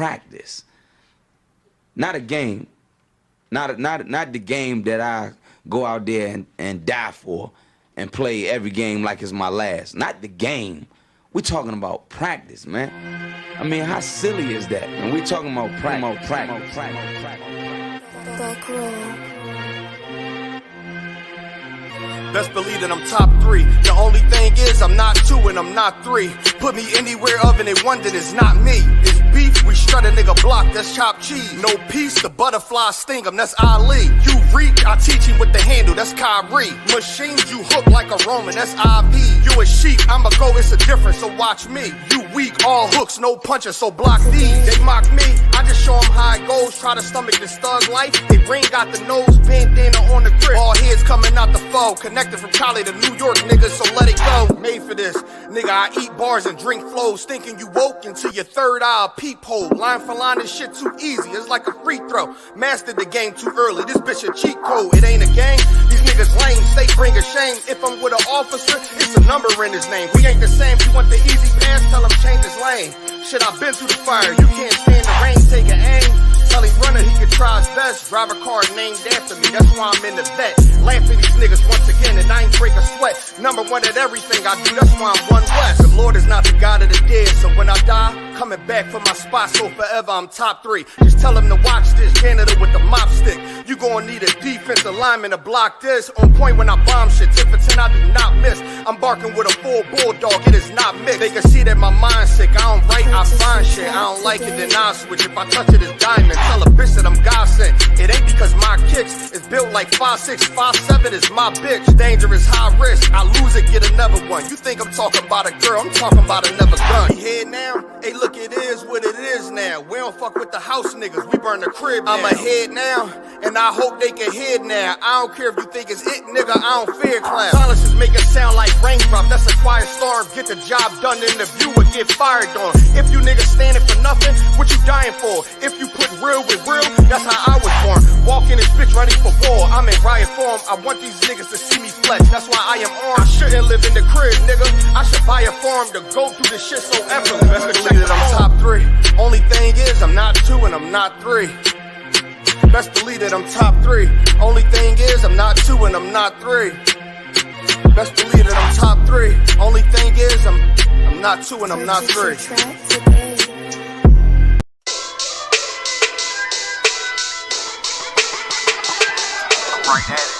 practice. Not a game. Not the game that I go out there and die for and play every game like it's my last. Not the game. We're talking about practice, man. I mean, how silly is that? And we're talking about practice. Best believe that I'm top 3. The only thing is I'm not 2 and I'm not 3. Put me anywhere other than one that is not me. It's beef, we strut a nigga block, that's chopped cheese. No peace, the butterfly sting him, that's Ali. You reek, I teach him with the handle, that's Kyrie. Machines you hook like a Roman, that's IV. You a sheep, I'm a go, it's a difference, so watch me. You weak, all hooks, no punches, so block these. They mock me, I just show them how it goes. Try to stomach this thug life. They ring got the nose, bandana on the grip. All heads coming out the foe. Connected from Cali to New York, niggas, so let it go. Made for this, nigga, I eat bars and drink flows. Thinking you woke into your third eye, peephole. Line for line, this shit too easy, it's like a free throw. Mastered the game too early, this bitch a cheat code. It ain't a gang, these niggas lame, state bring a shame. If I'm with an officer, it's a number in his name. We ain't the same, you want the easy pass, tell him change his lane. Shit, I've been through the fire, you can't stand the rain, take an aim. Tell him running, he can try his best. Drive a car named after me, that's why I'm in the vet. Laughing these niggas once again, and I ain't break a sweat. Number 1 at everything I do, that's why I'm one West. The Lord is not the God of the dead, so when I die, coming back for my spot, so forever I'm top 3. Just tell him to watch this, janitor with the mop stick. You gon' need a defensive lineman to block this. On point when I bomb shit, 10 for 10 I do not miss. I'm barking with a full bulldog, it is not mixed. They can see that my mind's sick, I don't write, I find shit. I don't like it, then I'll switch. If I touch it, it's diamond. Tell a bitch that I'm God sent. It ain't because my kicks is built like 5'6", 5'7" is my bitch. Dangerous, high risk. I lose it, get another one. You think I'm talking about a girl? I'm talking about another gun. We here now? Hey, look, it is what it is now. We don't fuck with the house niggas. We burn the crib now. I'm ahead now, and I hope they can hear now. I don't care if you think it's it, nigga. I don't fear clowns. Silences make it sound like raindrop. That's a quiet storm. Get the job done in the view or get fired on. If you niggas standing for nothing, what you dying for? If you put real with real, that's how I was born. Walking this bitch ready for war. I'm in riot form. I want these niggas to see me flex. That's why I am armed. I shouldn't live in the crib, nigga. I should buy a farm to go through this shit so effortless. Best believe that I'm top 3. Only thing is I'm not 2 and I'm not 3. Best believe that I'm top 3. Only thing is I'm not 2 and I'm not 3. Best believe that I'm top 3. Only thing is I'm not 2 and I'm not 3. Right at it.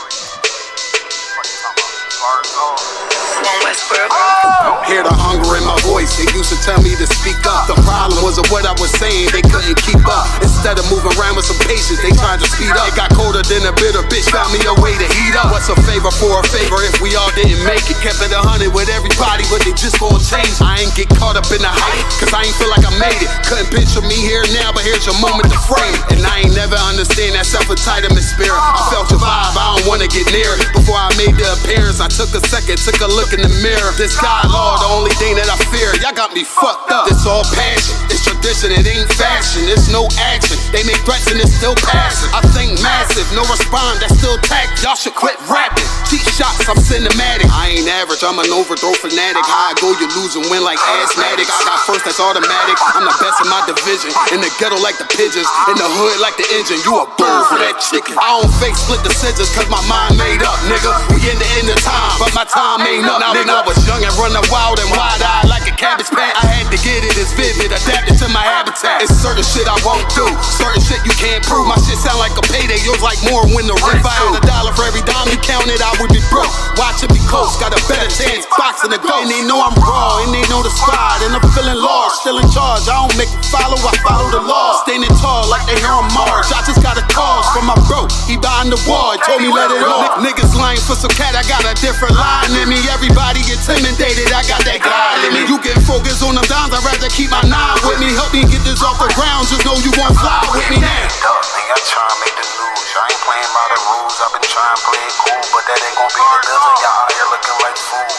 Hear the hunger in my voice, they used to tell me to speak up. The problem was what I was saying, they couldn't keep up. Instead of moving around with some patience, they tried to speed up. It got colder than a bitter bitch, found me a way to heat up. What's a favor for a favor if we all didn't make it? Kept it 100 with everybody, but they just gon' change. I ain't get caught up in the hype, cause I ain't feel like I made it. Couldn't picture me here now, but here's your moment to frame it. And I ain't never understand that self-entitlement spirit. I felt your vibe, I don't wanna get near it. Before I made the appearance, I took a second, took a look in the mirror. This God, Lord, the only thing that I fear. Y'all got me fucked up. This all passion, it's tradition, it ain't fashion. It's no action, they make threats and it's still passing. I think massive, no respond, that's still tact. Y'all should quit rapping. Cheap shots, I'm cinematic. I ain't average, I'm an overthrow fanatic. How I go, you lose and win like asthmatics. I got first, that's automatic. I'm the best in my division. In the ghetto like the pigeons, in the hood like the engine. You a bird for that chicken. I don't fake split decisions, cause my mind made up, nigga. We in the end of time, but my time ain't up. Now when I was young and running wild and wide-eyed like a cabbage patch, I had to get it as vivid, adapted to my habitat. It's certain shit I won't do, certain shit you can't prove. My shit sound like a payday, yours like more when the rent. If I had $1 for every dime you counted, I would be broke. Watch it be close, got a better chance, boxing the ghost. And they know I'm raw, and they know the squad, and I'm feeling large, still in charge. I don't make it follow, I follow the law. Standing tall like they hear on Mars. I just got a call from my bro, he behind the wall, he told me let it off. Niggas lying for some cat, I got a different line in me. Everybody intimidated, I got that God in me. You get focused on them dimes, I'd rather keep my 9 with me. Help me get this off the ground, just know you gon' fly with me now. I try and make the news, I ain't playing by the rules. I've been trying to play it cool, but that ain't gon' be the deal. Y'all out here looking like fool.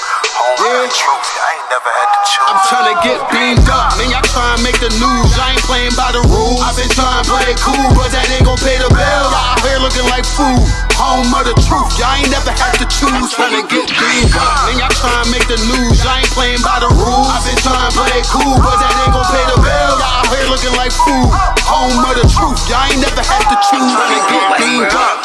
Home with the truth, I ain't never had to choose. I'm trying to get beamed up, man, y'all try and make the news. I ain't playing by the rules. I've been trying to play it cool, but that ain't gon' pay the bill. Y'all out here looking like fool. Home of the truth, y'all ain't never had to choose. Trying to get beamed up, man, y'all try and make the news. I ain't playing by the rules. I've been trying to play it cool, but that ain't gon' pay the bill. Y'all out here looking like food. Home of the truth, y'all ain't never had to choose. Trying to get beamed up.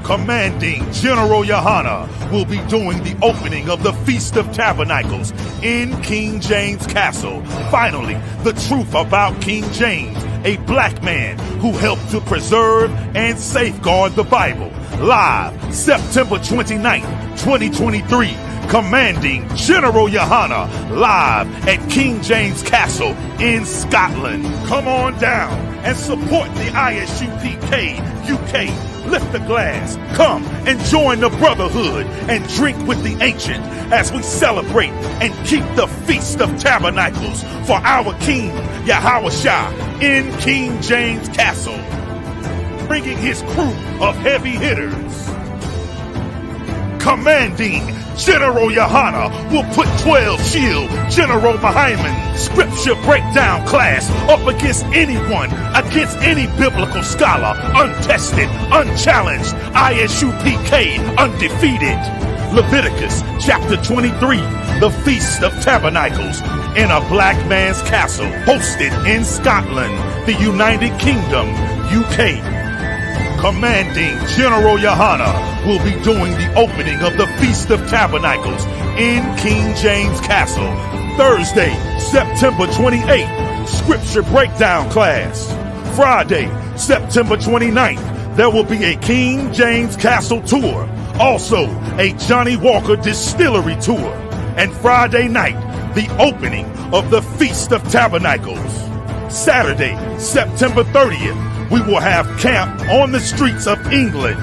Commanding General YAHANNA will be doing the opening of the Feast of Tabernacles in King James Castle. Finally, the truth about King James, a black man who helped to preserve and safeguard the Bible. Live September 29th, 2023. Commanding General YAHANNA live at King James Castle in Scotland. Come on down and support the I.S.U.P.K. UK. Lift the glass, come and join the Brotherhood and drink with the ancient as we celebrate and keep the Feast of Tabernacles for our King Yahawashi in King James Castle, bringing his crew of heavy hitters. Commanding General YAHANNA will put 12 shield General Muhammad scripture breakdown class up against anyone, against any biblical scholar, untested, unchallenged, I.S.U.P.K, undefeated. Leviticus chapter 23, the Feast of Tabernacles in a black man's castle, hosted in Scotland, the United Kingdom, UK. Commanding General YAHANNA will be doing the opening of the Feast of Tabernacles in King James Castle, Thursday, September 28th, Scripture Breakdown class. Friday, September 29th, there will be a King James Castle tour, also a Johnny Walker Distillery tour, and Friday night, the opening of the Feast of Tabernacles. Saturday, September 30th, we will have camp on the streets of England.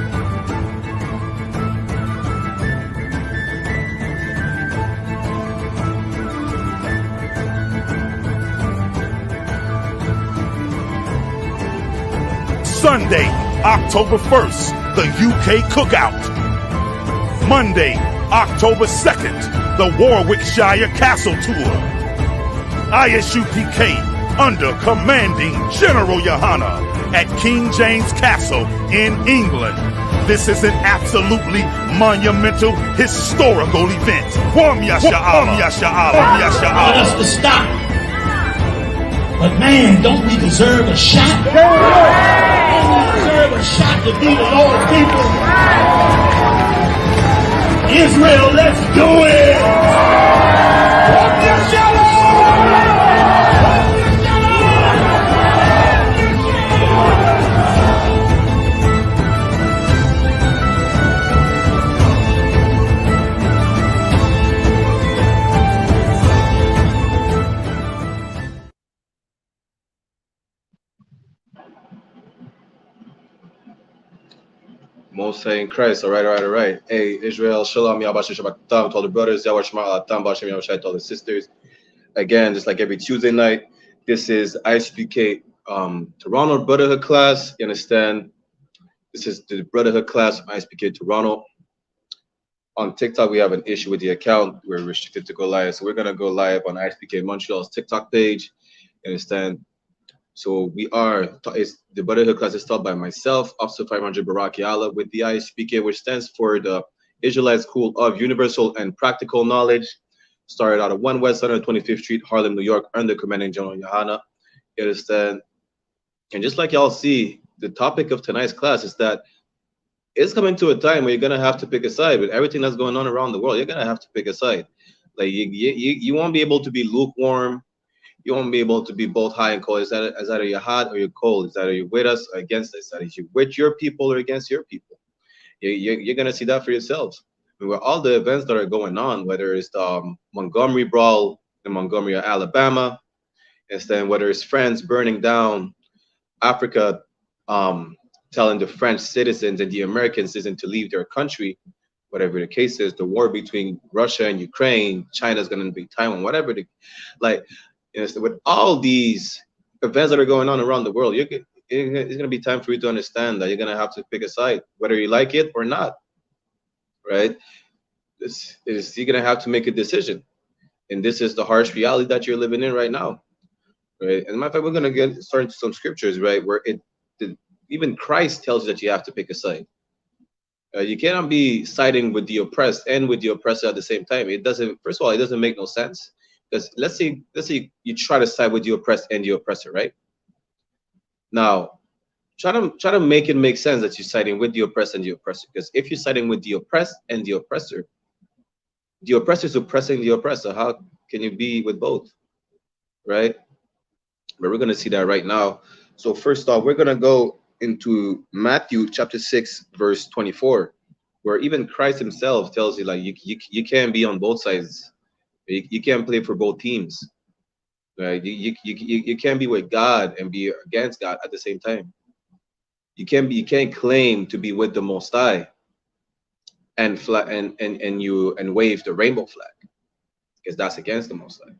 Sunday, October 1st, the UK Cookout. Monday, October 2nd, the Warwickshire Castle Tour. I.S.U.P.K under Commanding General YAHANNA at King James Castle in England. This is an absolutely monumental, historical event. Want us to stop. But man, don't we deserve a shot? Don't we deserve a shot to be the Lord's people? Israel, let's do it! Most High in Christ. All right. Hey, Israel, Shalom, Yahweh Shabbat to all the brothers, Yahweh Shema Atam, Bashem Yahweh to all the sisters. Again, just like every Tuesday night, this is I.S.U.P.K Toronto Brotherhood class. You understand? This is the Brotherhood class of I.S.U.P.K Toronto. On TikTok, we have an issue with the account. We're restricted to go live. So we're going to go live on I.S.U.P.K Montreal's TikTok page. You understand? So we are, the Brotherhood class is taught by myself, Officer 500 Baraki Allah, with the I.S.U.P.K, which stands for the Israelite School of Universal and Practical Knowledge. Started out of 1 West 125th Street, Harlem, New York, under Commanding General YAHANNA. You understand? And just like y'all see, the topic of tonight's class is that it's coming to a time where you're going to have to pick a side. With everything that's going on around the world, you're going to have to pick a side. Like, you won't be able to be lukewarm. You won't be able to be both high and cold. It's either you're hot or you're cold. It's either you're with us or against us. It's either you're with your people or against your people. You're going to see that for yourselves. I mean, with all the events that are going on, whether it's the Montgomery Brawl in Montgomery, Alabama, and then whether it's France burning down Africa, telling the French citizens and the American citizens to leave their country, whatever the case is, the war between Russia and Ukraine, China's going to be Taiwan, whatever with all these events that are going on around the world, it's going to be time for you to understand that you're going to have to pick a side, whether you like it or not, right? You're going to have to make a decision. And this is the harsh reality that you're living in right now, right? And matter of fact, we're going to start into some scriptures, right, where Even Christ tells you that you have to pick a side. You cannot be siding with the oppressed and with the oppressor at the same time. It doesn't. First of all, it doesn't make no sense. Because let's say you try to side with the oppressed and the oppressor, right? Now, try to make it make sense that you're siding with the oppressed and the oppressor. Because if you're siding with the oppressed and the oppressor is oppressing the oppressor. How can you be with both, right? But we're gonna see that right now. So first off, we're gonna go into Matthew chapter 6, verse 24, where even Christ himself tells you, like, you can't be on both sides. You can't play for both teams, right? You can't be with God and be against God at the same time. You can't claim to be with the Most High and wave the rainbow flag, because that's against the Most High,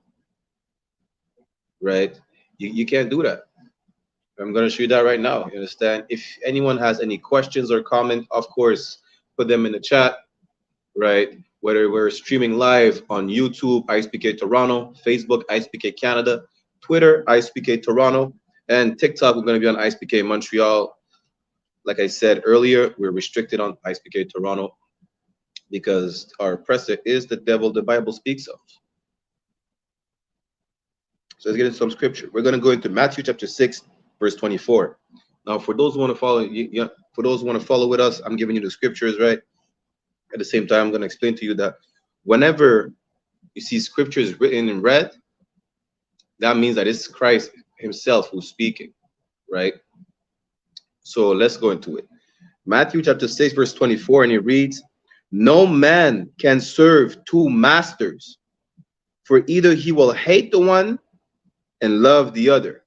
right? You can't do that. I'm going to show you that right now. You understand? If anyone has any questions or comment, of course, put them in the chat, right? Whether we're streaming live on YouTube, I.S.U.P.K Toronto, Facebook, I.S.U.P.K Canada, Twitter, I.S.U.P.K Toronto, and TikTok, we're going to be on I.S.U.P.K Montreal. Like I said earlier, we're restricted on I.S.U.P.K Toronto because our oppressor is the devil the Bible speaks of. So let's get into some scripture. We're going to go into Matthew chapter 6, verse 24. Now, for those who want to follow, for those who want to follow with us, I'm giving you the scriptures, right? At the same time, I'm going to explain to you that whenever you see scriptures written in red, that means that it's Christ himself who's speaking, right? So let's go into it. Matthew chapter 6, verse 24, and it reads, "No man can serve two masters, for either he will hate the one and love the other."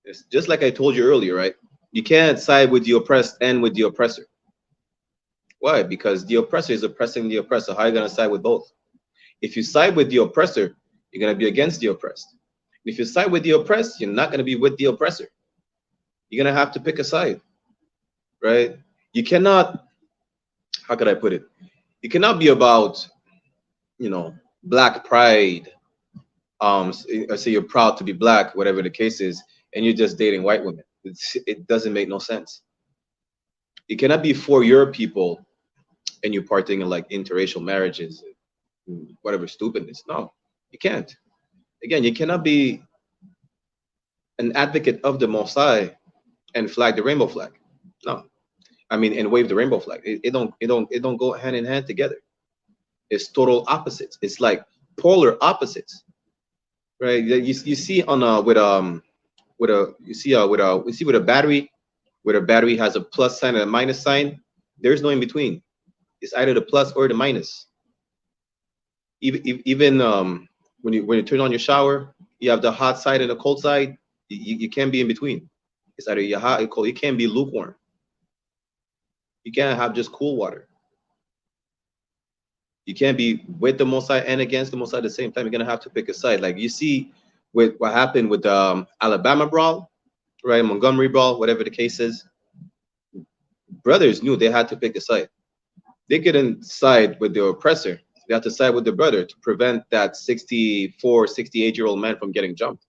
It's just like I told you earlier, right? You can't side with the oppressed and with the oppressor. Why? Because the oppressor is oppressing the oppressor. How are you going to side with both? If you side with the oppressor, you're going to be against the oppressed. If you side with the oppressed, you're not going to be with the oppressor. You're going to have to pick a side, right? You cannot, how could I put it? You cannot be about, black pride. Say you're proud to be black, whatever the case is, and you're just dating white women. It doesn't make no sense. You cannot be for your people and you're partaking in like interracial marriages, whatever stupidness. No, you can't. Again, you cannot be an advocate of the Most High and flag the rainbow flag. No, I mean, and wave the rainbow flag. It don't go hand in hand together. It's total opposites. It's like polar opposites, right? You see on with a battery, where the battery has a plus sign and a minus sign. There's no in between. It's either the plus or the minus. Even when you turn on your shower, you have the hot side and the cold side. You can't be in between. It's either you're hot or cold. You can't be lukewarm. You can't have just cool water. You can't be with the Most High and against the Most High at the same time. You're gonna have to pick a side. Like you see with what happened with the Alabama brawl, right? Montgomery brawl, whatever the case is. Brothers knew they had to pick a side. They couldn't side with the oppressor. They had to side with the brother to prevent that 64, 68-year-old man from getting jumped.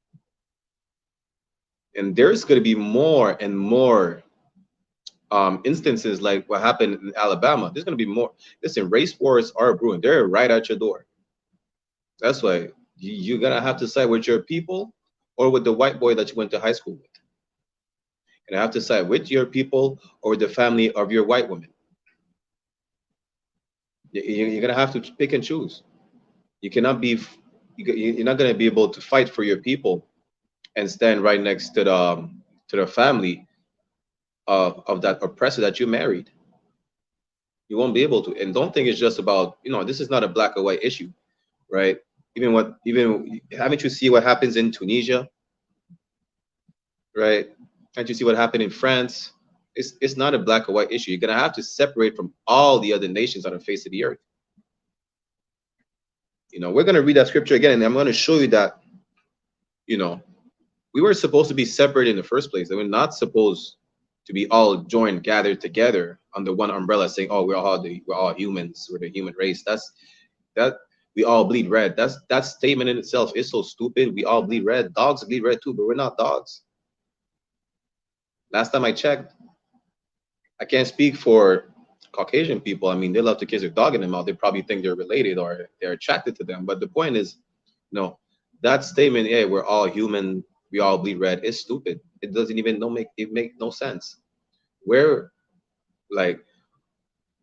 And there's going to be more and more instances like what happened in Alabama. There's going to be more. Listen, race wars are brewing. They're right at your door. That's why you're going to have to side with your people or with the white boy that you went to high school with. And I have to side with your people or the family of your white woman. You're gonna have to pick and choose. You cannot be. You're not gonna be able to fight for your people and stand right next to the family of that oppressor that you married. You won't be able to. And don't think it's just about, this is not a black or white issue, right? Even haven't you seen what happens in Tunisia, right? Can't you see what happened in France? It's not a black or white issue. You're gonna have to separate from all the other nations on the face of the earth. We're gonna read that scripture again, and I'm gonna show you that, we were supposed to be separate in the first place. We're not supposed to be all joined, gathered together under one umbrella, saying, "Oh, we're all humans. We're the human race." That we all bleed red. That statement in itself is so stupid. We all bleed red. Dogs bleed red too, but we're not dogs. Last time I checked, I can't speak for Caucasian people. I mean, they love to kiss their dog in the mouth. They probably think they're related or they're attracted to them. But the point is, no, that statement, hey, we're all human, we all bleed red, is stupid. It doesn't even make no sense. We're like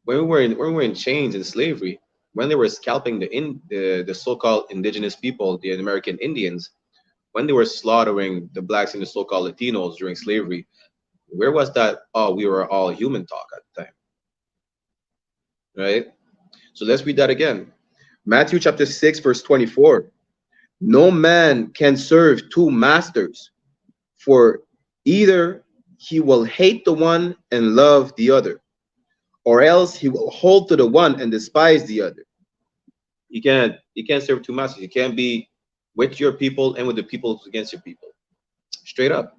when we were in chains in slavery, when they were scalping the so-called indigenous people, the American Indians, when they were slaughtering the blacks and the so-called Latinos during slavery, where was that? Oh, we were all human talk at the time, right? So let's read that again. Matthew chapter 6, verse 24. No man can serve two masters, for either he will hate the one and love the other, or else he will hold to the one and despise the other. You can't serve two masters. You can't be with your people and with the people against your people. Straight up.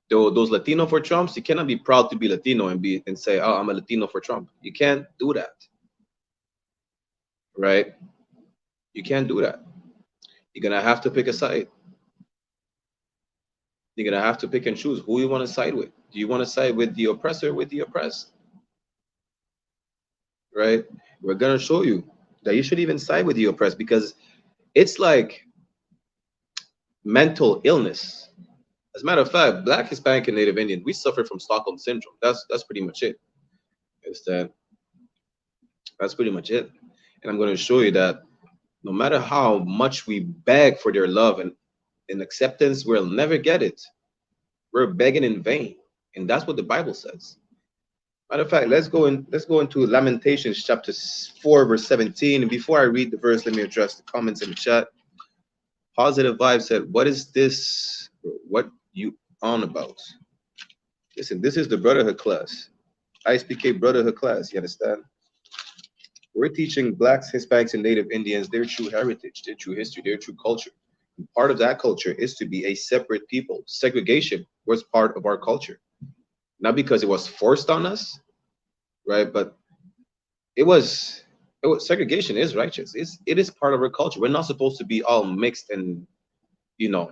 Those Latino for Trumps, you cannot be proud to be Latino and say, oh, I'm a Latino for Trump. You can't do that. Right? You can't do that. You're gonna have to pick a side. You're gonna have to pick and choose who you want to side with. Do you want to side with the oppressor or with the oppressed? Right? We're gonna show you that you should even side with the oppressed, because it's like mental illness. As a matter of fact, Black, Hispanic, and Native Indian, we suffer from Stockholm syndrome. That's pretty much it. That's pretty much it. And I'm going to show you that no matter how much we beg for their love and acceptance, we'll never get it. We're begging in vain, and that's what the Bible says. Matter of fact, let's go into Lamentations chapter 4, verse 17. And before I read the verse, let me address the comments in the chat. Positive Vibe said, "What is this? What you on about?" Listen, this is the Brotherhood class, I.S.P.K. Brotherhood class. You understand? We're teaching Blacks, Hispanics, and Native Indians their true heritage, their true history, their true culture. And part of that culture is to be a separate people. Segregation was part of our culture, not because it was forced on us, right? But it was segregation is righteous. It is part of our culture. We're not supposed to be all mixed and, you know,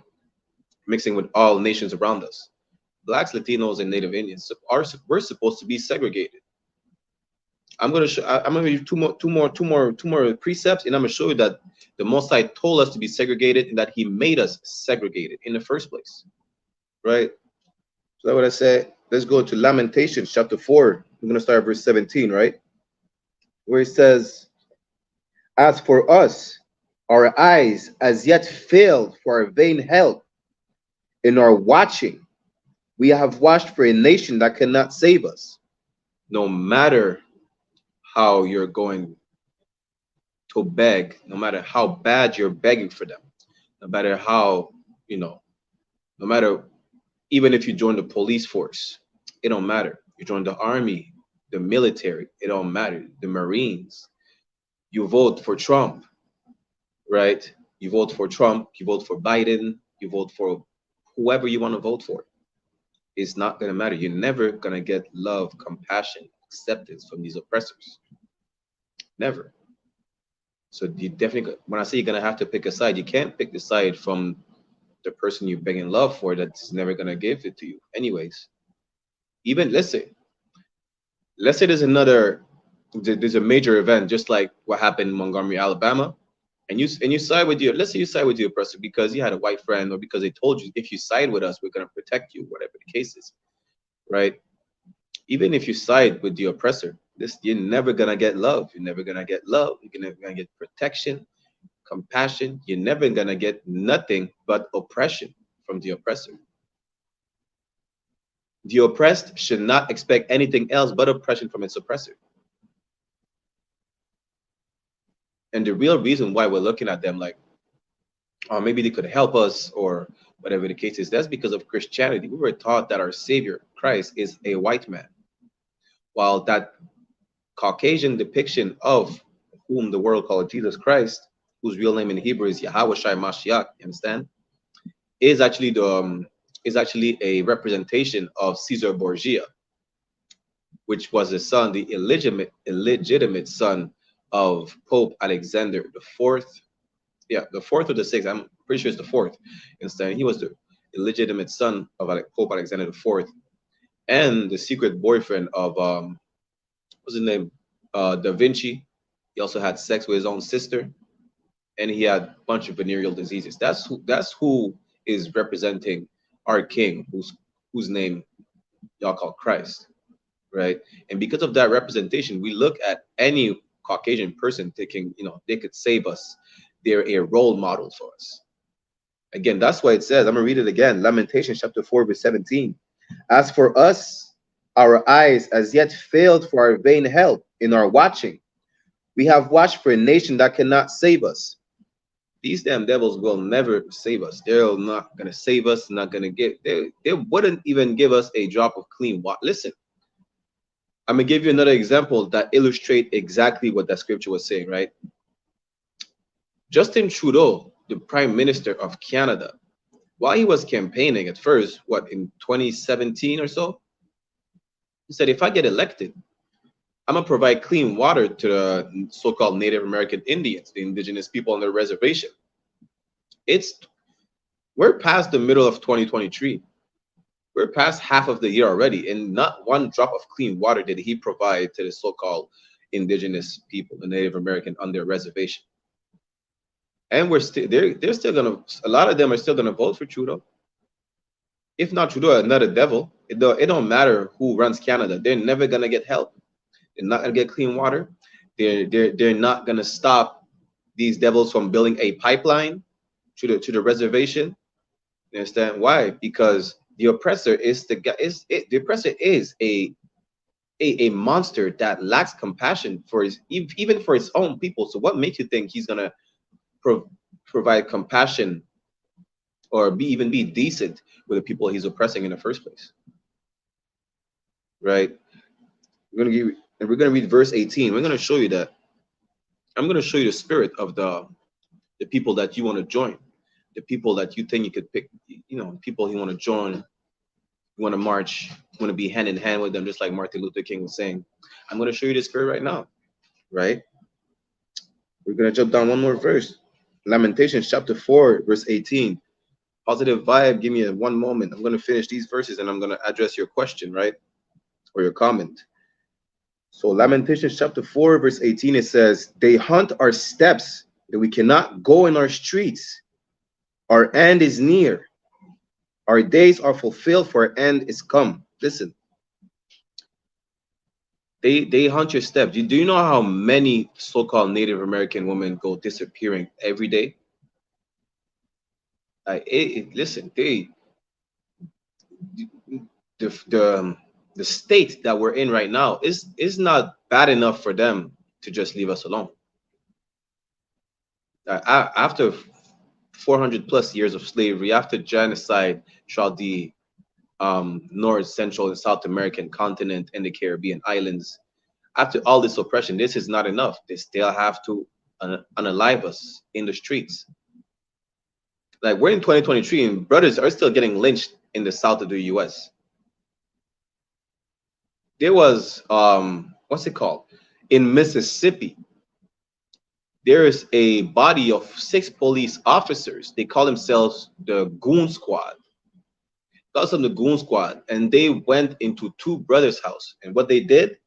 mixing with all nations around us. Blacks, Latinos, and Native Indians we're supposed to be segregated. I'm gonna give you two more precepts, and I'm gonna show you that the Most High told us to be segregated and that He made us segregated in the first place, right? So that's what I say. Let's go to Lamentations chapter 4. I'm gonna start at verse 17, right? Where it says, "As for us, our eyes as yet failed for our vain help. In our watching, we have watched for a nation that cannot save us." No matter how you're going to beg, no matter how bad you're begging for them, no matter how, no matter, even if you join the police force, it don't matter. You join the army, the military, it don't matter. The Marines, you vote for Trump, right? You vote for Trump, you vote for Biden, you vote for whoever you want to vote for. It's not going to matter. You're never going to get love, compassion, acceptance from these oppressors. Never. So you definitely, when I say you're going to have to pick a side, you can't pick the side from the person you're begging love for that's never going to give it to you anyways. Even, let's say there's a major event, just like what happened in Montgomery, Alabama, and you side with let's say you side with your oppressor because you had a white friend, or because they told you, if you side with us, we're going to protect you, whatever the case is, right? Even if you side with the oppressor, you're never going to get love. You're never going to get love. You're never going to get protection, compassion. You're never going to get nothing but oppression from the oppressor. The oppressed should not expect anything else but oppression from its oppressor. And the real reason why we're looking at them like, oh, maybe they could help us or whatever the case is, that's because of Christianity. We were taught that our Savior, Christ, is a white man, while that Caucasian depiction of whom the world called Jesus Christ, whose real name in Hebrew is Yahweh Shai Mashiach, you understand, is actually a representation of Caesar Borgia, which was the illegitimate son of Pope Alexander the Fourth. Yeah, the fourth or the sixth. I'm pretty sure it's the fourth. Instead, he was illegitimate son of Pope Alexander IV, and the secret boyfriend of what's his name, Da Vinci. He also had sex with his own sister, and he had a bunch of venereal diseases. That's who is representing our king, whose name y'all call Christ, right? And because of that representation, we look at any Caucasian person thinking, they could save us. They're a role model for us. Again, that's why it says, I'm gonna read it again, Lamentations chapter 4, verse 17. As for us, our eyes as yet failed for our vain help in our watching. We have watched for a nation that cannot save us. These damn devils will never save us. They're not gonna save us, not gonna they wouldn't even give us a drop of clean water. Listen, I'm gonna give you another example that illustrates exactly what that scripture was saying, right? Justin Trudeau, the Prime Minister of Canada, while he was campaigning at first, in 2017 or so, he said, if I get elected, I'm gonna provide clean water to the so-called Native American Indians, the indigenous people on their reservation. We're past the middle of 2023. We're past half of the year already, and not one drop of clean water did he provide to the so-called indigenous people, the Native American on their reservation. And they're still gonna, a lot of them are still gonna vote for Trudeau. If not Trudeau, another devil. It don't matter who runs Canada. They're never gonna get help. They're not gonna get clean water. They're not gonna stop these devils from building a pipeline to the reservation. You understand why? Because the oppressor is the oppressor is a monster that lacks compassion for even for his own people. So what makes you think he's gonna provide compassion or even be decent with the people he's oppressing in the first place? Right? We're gonna read verse 18. We're gonna show you that. I'm gonna show you the spirit of the people that you want to join, the people that you think you could pick, people you want to join, you want to march, you want to be hand in hand with them, just like Martin Luther King was saying. I'm gonna show you the spirit right now, right? We're gonna jump down one more verse. Lamentations chapter 4, verse 18. Positive vibe, give me one moment. I'm gonna finish these verses and I'm gonna address your question, right? Or your comment. So Lamentations chapter 4, verse 18, it says, they hunt our steps that we cannot go in our streets. Our end is near. Our days are fulfilled, for our end is come. Listen. They hunt your steps. Do you know how many so-called Native American women go disappearing every day? Listen, the state that we're in right now is not bad enough for them to just leave us alone. After 400 plus years of slavery, after genocide throughout the North, Central, and South American continent and the Caribbean islands, after all this oppression, this is not enough. They still have to unalive us in the streets. Like, we're in 2023 and brothers are still getting lynched in the south of the US. There was what's it called? In Mississippi, there is a body of 6 police officers. They call themselves the Goon Squad. Call them the Goon Squad, and they went into 2 brothers' house. And what they did,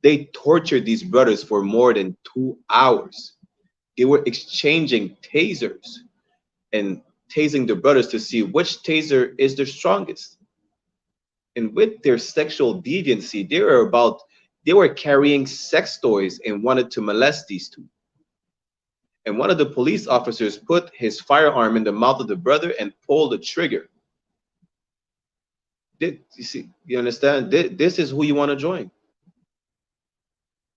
they tortured these brothers for more than 2 hours. They were exchanging tasers and tasing the brothers to see which taser is the strongest. And with their sexual deviancy, they were carrying sex toys and wanted to molest these 2. And one of the police officers put his firearm in the mouth of the brother and pulled the trigger. You see, you understand? This is who you want to join.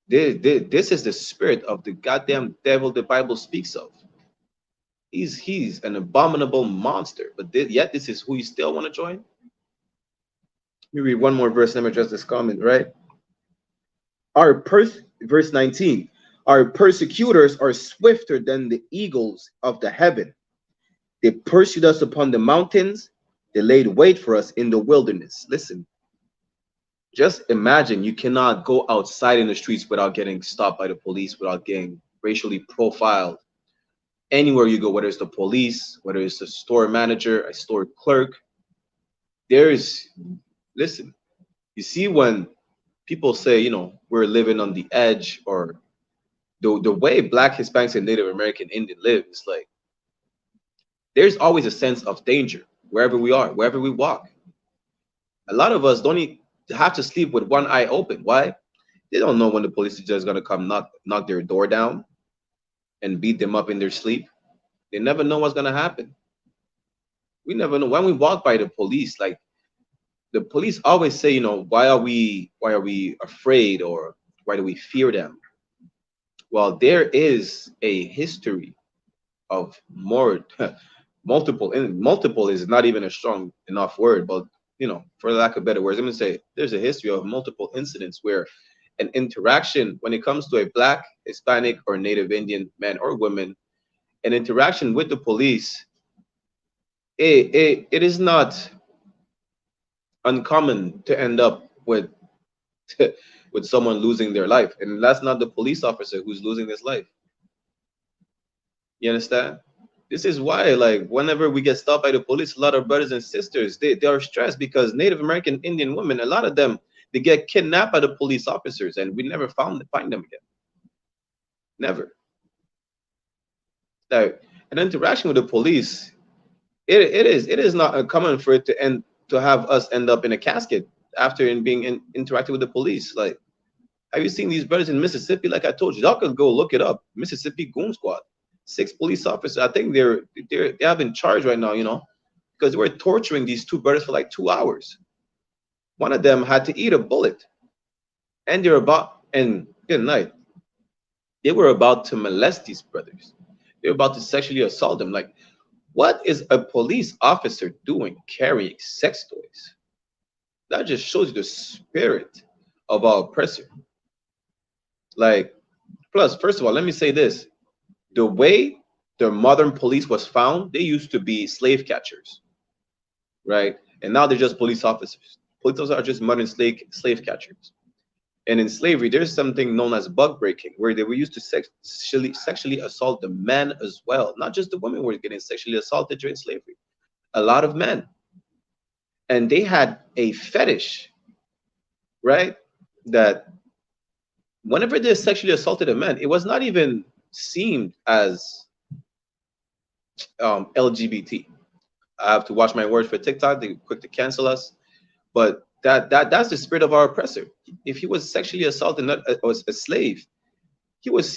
This is the spirit of the goddamn devil the Bible speaks of. He's an abominable monster, but yet this is who you still want to join. Let me read one more verse. Let me address this comment, right? Verse 19. Our persecutors are swifter than the eagles of the heaven. They pursued us upon the mountains. They laid wait for us in the wilderness. Listen, just imagine you cannot go outside in the streets without getting stopped by the police, without getting racially profiled. Anywhere you go, whether it's the police, whether it's a store manager, a store clerk, there's, listen, you see when people say, you know, we're living on the edge, or the way Black, Hispanics, and Native American Indian live is like, there's always a sense of danger wherever we are, wherever we walk. A lot of us don't even have to sleep with one eye open. Why? They don't know when the police is just gonna come knock their door down and beat them up in their sleep. They never know what's gonna happen. We never know. When we walk by the police, like, the police always say, you know, why are we afraid, or why do we fear them? Well, there is a history of more multiple, and multiple is not even a strong enough word, but, you know, for lack of better words, I'm gonna say there's a history of multiple incidents where an interaction, when it comes to a Black, Hispanic, or Native Indian man or woman, an interaction with the police, it is not uncommon to end up with with someone losing their life, and that's not the police officer who's losing his life. You understand? This is why, like, whenever we get stopped by the police, a lot of brothers and sisters, they are stressed, because Native American Indian women, a lot of them, they get kidnapped by the police officers, and we never find them again. Never. Like, an interaction with the police, it is not uncommon for it to have us end up in a casket after being interacted with the police. Like, have you seen these brothers in Mississippi? Like I told you, y'all could go look it up. Mississippi Goon Squad, 6 police officers. I think they have in charge right now, you know, because they were torturing these 2 brothers for like 2 hours. One of them had to eat a bullet, and good night, they were about to molest these brothers. They were about to sexually assault them. Like, what is a police officer doing carrying sex toys? That just shows you the spirit of our oppressor. Like, plus, first of all, let me say this. The way the modern police was found, they used to be slave catchers, right? And now they're just police officers. Police officers are just modern slave catchers. And in slavery, there's something known as bug breaking, where they were used to sexually assault the men as well. Not just the women were getting sexually assaulted during slavery. A lot of men. And they had a fetish, right? That whenever they sexually assaulted a man, it was not even seen as LGBT. I have to watch my words for TikTok. They're quick to cancel us. But that's the spirit of our oppressor. If he was sexually assaulted, not was a slave, he was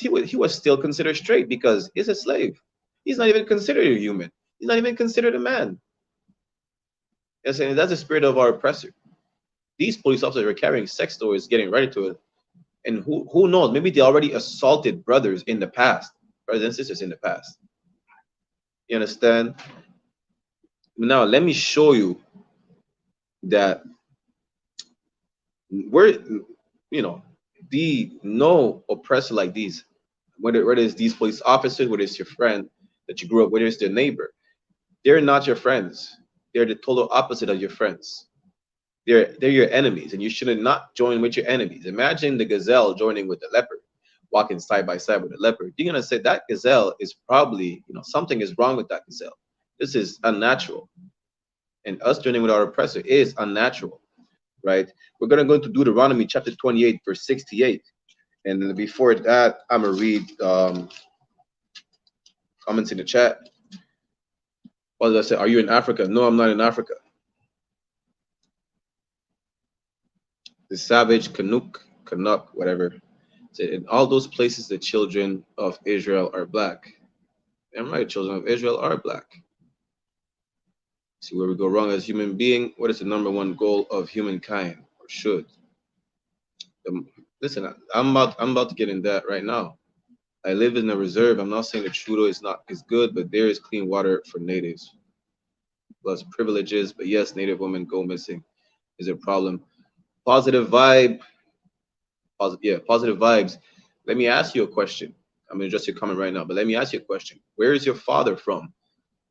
still considered straight, because he's a slave. He's not even considered a human. He's not even considered a man. Yes, and that's the spirit of our oppressor. These police officers were carrying sex toys, getting ready to it. And who knows? Maybe they already assaulted brothers in the past, brothers and sisters in the past. You understand? Now, let me show you that we're, you know, no oppressor like these, whether it's these police officers, whether it's your friend that you grew up with, whether it's their neighbor, they're not your friends. They're the total opposite of your friends. They're your enemies, and you should not join with your enemies. Imagine the gazelle joining with the leopard, walking side by side with the leopard. You're gonna say that gazelle is probably, you know, something is wrong with that gazelle. This is unnatural, and us joining with our oppressor is unnatural, right? We're gonna go into Deuteronomy chapter 28, verse 68, and before that, I'm gonna read comments in the chat. What did I say? Are you in Africa? No, I'm not in Africa. The savage Canuck, whatever, said, in all those places the children of Israel are black. I'm right, children of Israel are black. See where we go wrong as human being. What is the number 1 goal of humankind, or should? Listen, I'm about to get in that right now. I live in a reserve. I'm not saying that Trudeau is good, but there is clean water for natives. Plus privileges, but yes, native women go missing is a problem. Positive vibe. Positive vibes. Let me ask you a question. I'm gonna address your comment right now, but let me ask you a question. Where is your father from?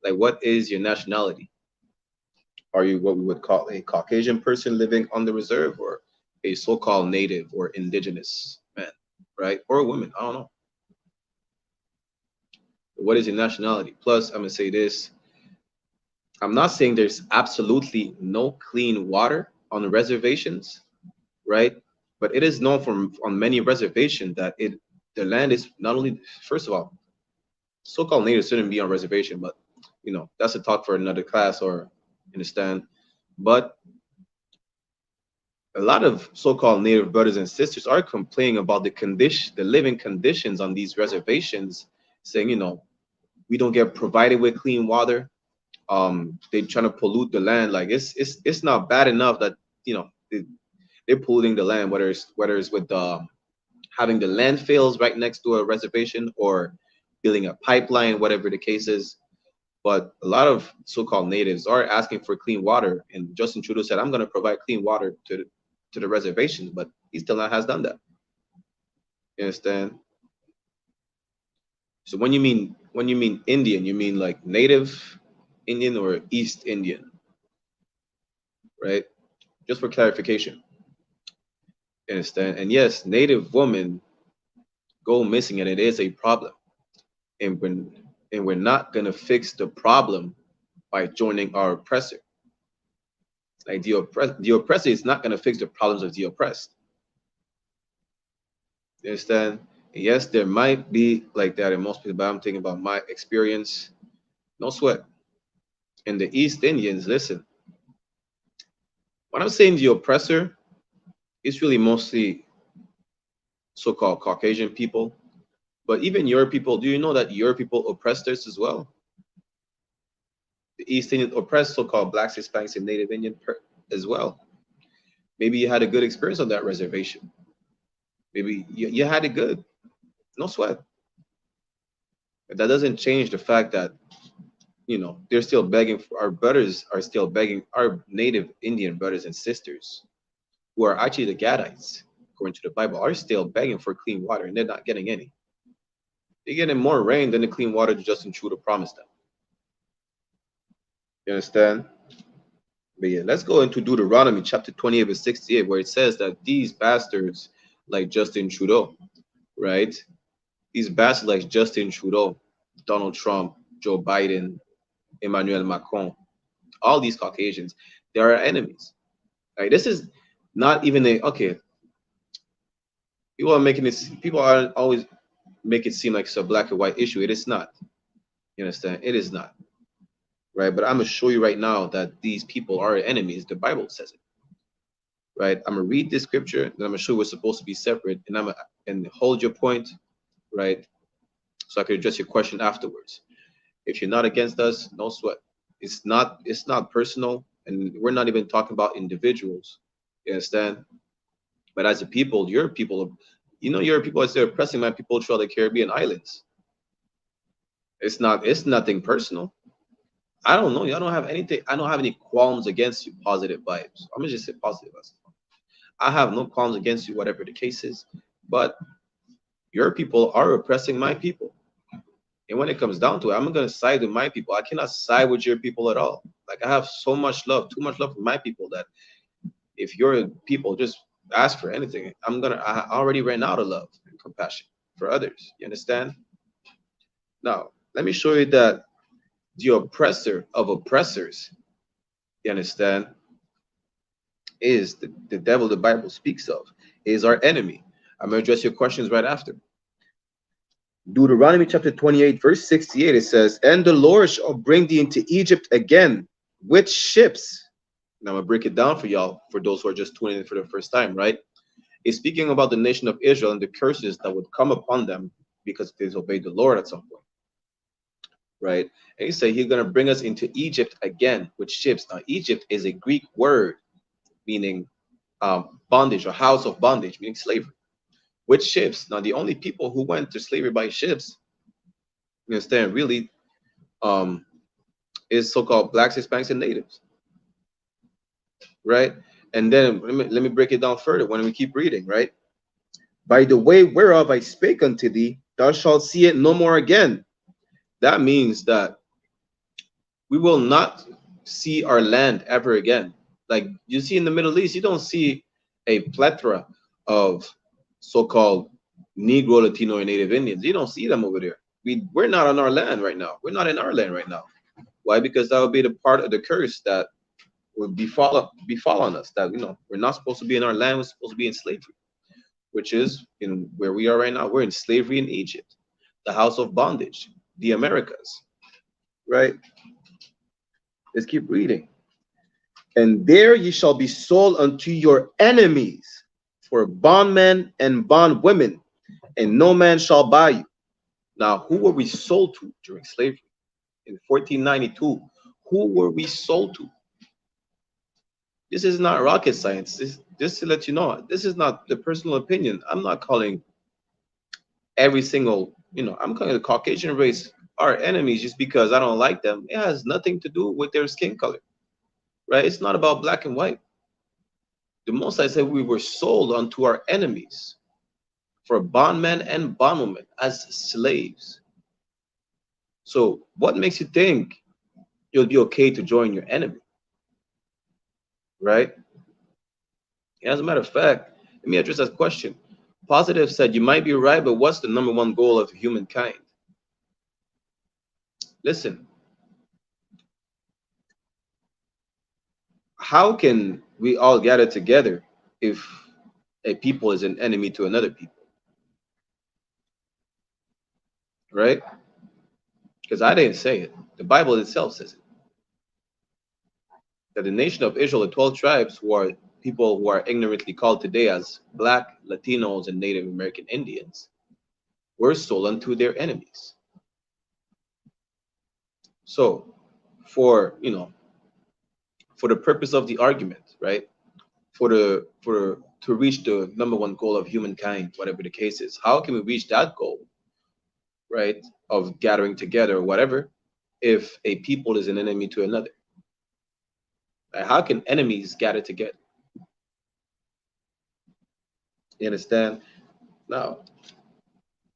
Like, what is your nationality? Are you what we would call a Caucasian person living on the reserve, or a so-called native or indigenous man, right? Or a woman, I don't know. What is your nationality? Plus, I'm gonna say this. I'm not saying there's absolutely no clean water on the reservations, right? But it is known from on many reservations that the land is not only, first of all, so-called natives shouldn't be on reservation, but you know, that's a talk for another class, or understand. But a lot of so-called native brothers and sisters are complaining about the living conditions on these reservations, saying, you know, we don't get provided with clean water. They trying to pollute the land. Like it's not bad enough that, you know, they're polluting the land, whether it's with having the landfills right next to a reservation, or building a pipeline, whatever the case is. But a lot of so-called natives are asking for clean water, and Justin Trudeau said, "I'm going to provide clean water to the reservations," but he still not has done that. You understand? So when you mean Indian, you mean like native Indian or East Indian, right? Just for clarification. You understand? And yes, native women go missing, and it is a problem. And we're not gonna fix the problem by joining our oppressor. Like the oppressor is not gonna fix the problems of the oppressed. You understand? And yes, there might be like that in most people, but I'm thinking about my experience. No sweat. And the East Indians, listen. When I'm saying the oppressor, it's really mostly so-called Caucasian people. But even your people, do you know that your people oppressed us as well? The East Indian oppressed so-called blacks, Hispanics, and Native Indian as well. Maybe you had a good experience on that reservation. Maybe you had it good. No sweat. But that doesn't change the fact that, you know, they're still begging for, our brothers are still begging, our Native Indian brothers and sisters, who are actually the Gadites, according to the Bible, are still begging for clean water, and they're not getting any. They're getting more rain than the clean water Justin Trudeau promised them. You understand? But yeah, let's go into Deuteronomy chapter 28, verse 68, where it says that these bastards like Justin Trudeau, right? These bastards like Justin Trudeau, Donald Trump, Joe Biden, Emmanuel Macron, all these Caucasians, they are enemies. Like, this is not even a, okay, people are always make it seem like it's a black and white issue. It is not. You understand? It is not. Right? But I'm gonna show you right now that these people are enemies. The Bible says it. Right? I'm gonna read this scripture, and I'm gonna show you we're supposed to be separate, and and hold your point, right? So I can address your question afterwards. If you're not against us, no sweat. It's not personal, and we're not even talking about individuals. You understand? But as a people, your people, you know, your people, as they're oppressing my people throughout the Caribbean islands. It's nothing personal. I don't know. I don't have anything. I don't have any qualms against you. Positive vibes. I'm gonna just say positive vibes. I have no qualms against you, whatever the case is. But your people are oppressing my people. And when it comes down to it, I'm gonna side with my people. I cannot side with your people at all. Like, I have so much love, too much love for my people, that if your people just ask for anything, I already ran out of love and compassion for others. You understand? Now, let me show you that the oppressor of oppressors, you understand, is the devil the Bible speaks of, is our enemy. I'm going to address your questions right after. Deuteronomy chapter 28, verse 68, it says, "And the Lord shall bring thee into Egypt again with ships." Now, I'm going to break it down for y'all, for those who are just tuning in for the first time, right? It's speaking about the nation of Israel and the curses that would come upon them because they disobeyed the Lord at some point, right? And he said he's going to bring us into Egypt again with ships. Now, Egypt is a Greek word meaning bondage, or house of bondage, meaning slavery, with ships. Now, the only people who went to slavery by ships, you understand, really, is so-called blacks, Hispanics, and natives, right? And then let me break it down further when we keep reading, right? "By the way whereof I spake unto thee, thou shalt see it no more again." That means that we will not see our land ever again. Like you see in the Middle East, you don't see a plethora of so-called Negro, Latino, and Native Indians. You don't see them over there. we're not on our land right now. We're not in our land right now. Why? Because that would be the part of the curse that would befall on us. That we're not supposed to be in our land. We're supposed to be in slavery, which is in where we are right now. We're in slavery in Egypt, the house of bondage, the Americas. Right? Let's keep reading. And there ye shall be sold unto your enemies for bondmen and bondwomen, and no man shall buy you. Now, who were we sold to during slavery in 1492? Who were we sold to? This is not rocket science. Just to let you know, this is not the personal opinion. I'm not calling every single, I'm calling the Caucasian race our enemies just because I don't like them. It has nothing to do with their skin color, right? It's not about black and white. The Most High said we were sold unto our enemies for bondmen and bondwomen as slaves. So what makes you think you'll be okay to join your enemy? Right? As a matter of fact, let me address that question. Positive said, you might be right, but what's the number one goal of humankind? Listen, how can we all gather together if a people is an enemy to another people? Right? Because I didn't say it. The Bible itself says it. That the nation of Israel, the 12 tribes, who are people who are ignorantly called today as Black, Latinos, and Native American Indians, were sold unto their enemies. So, for the purpose of the argument, right? To reach the number one goal of humankind, whatever the case is, how can we reach that goal, right? Of gathering together or whatever, if a people is an enemy to another? How can enemies gather together? You understand? Now,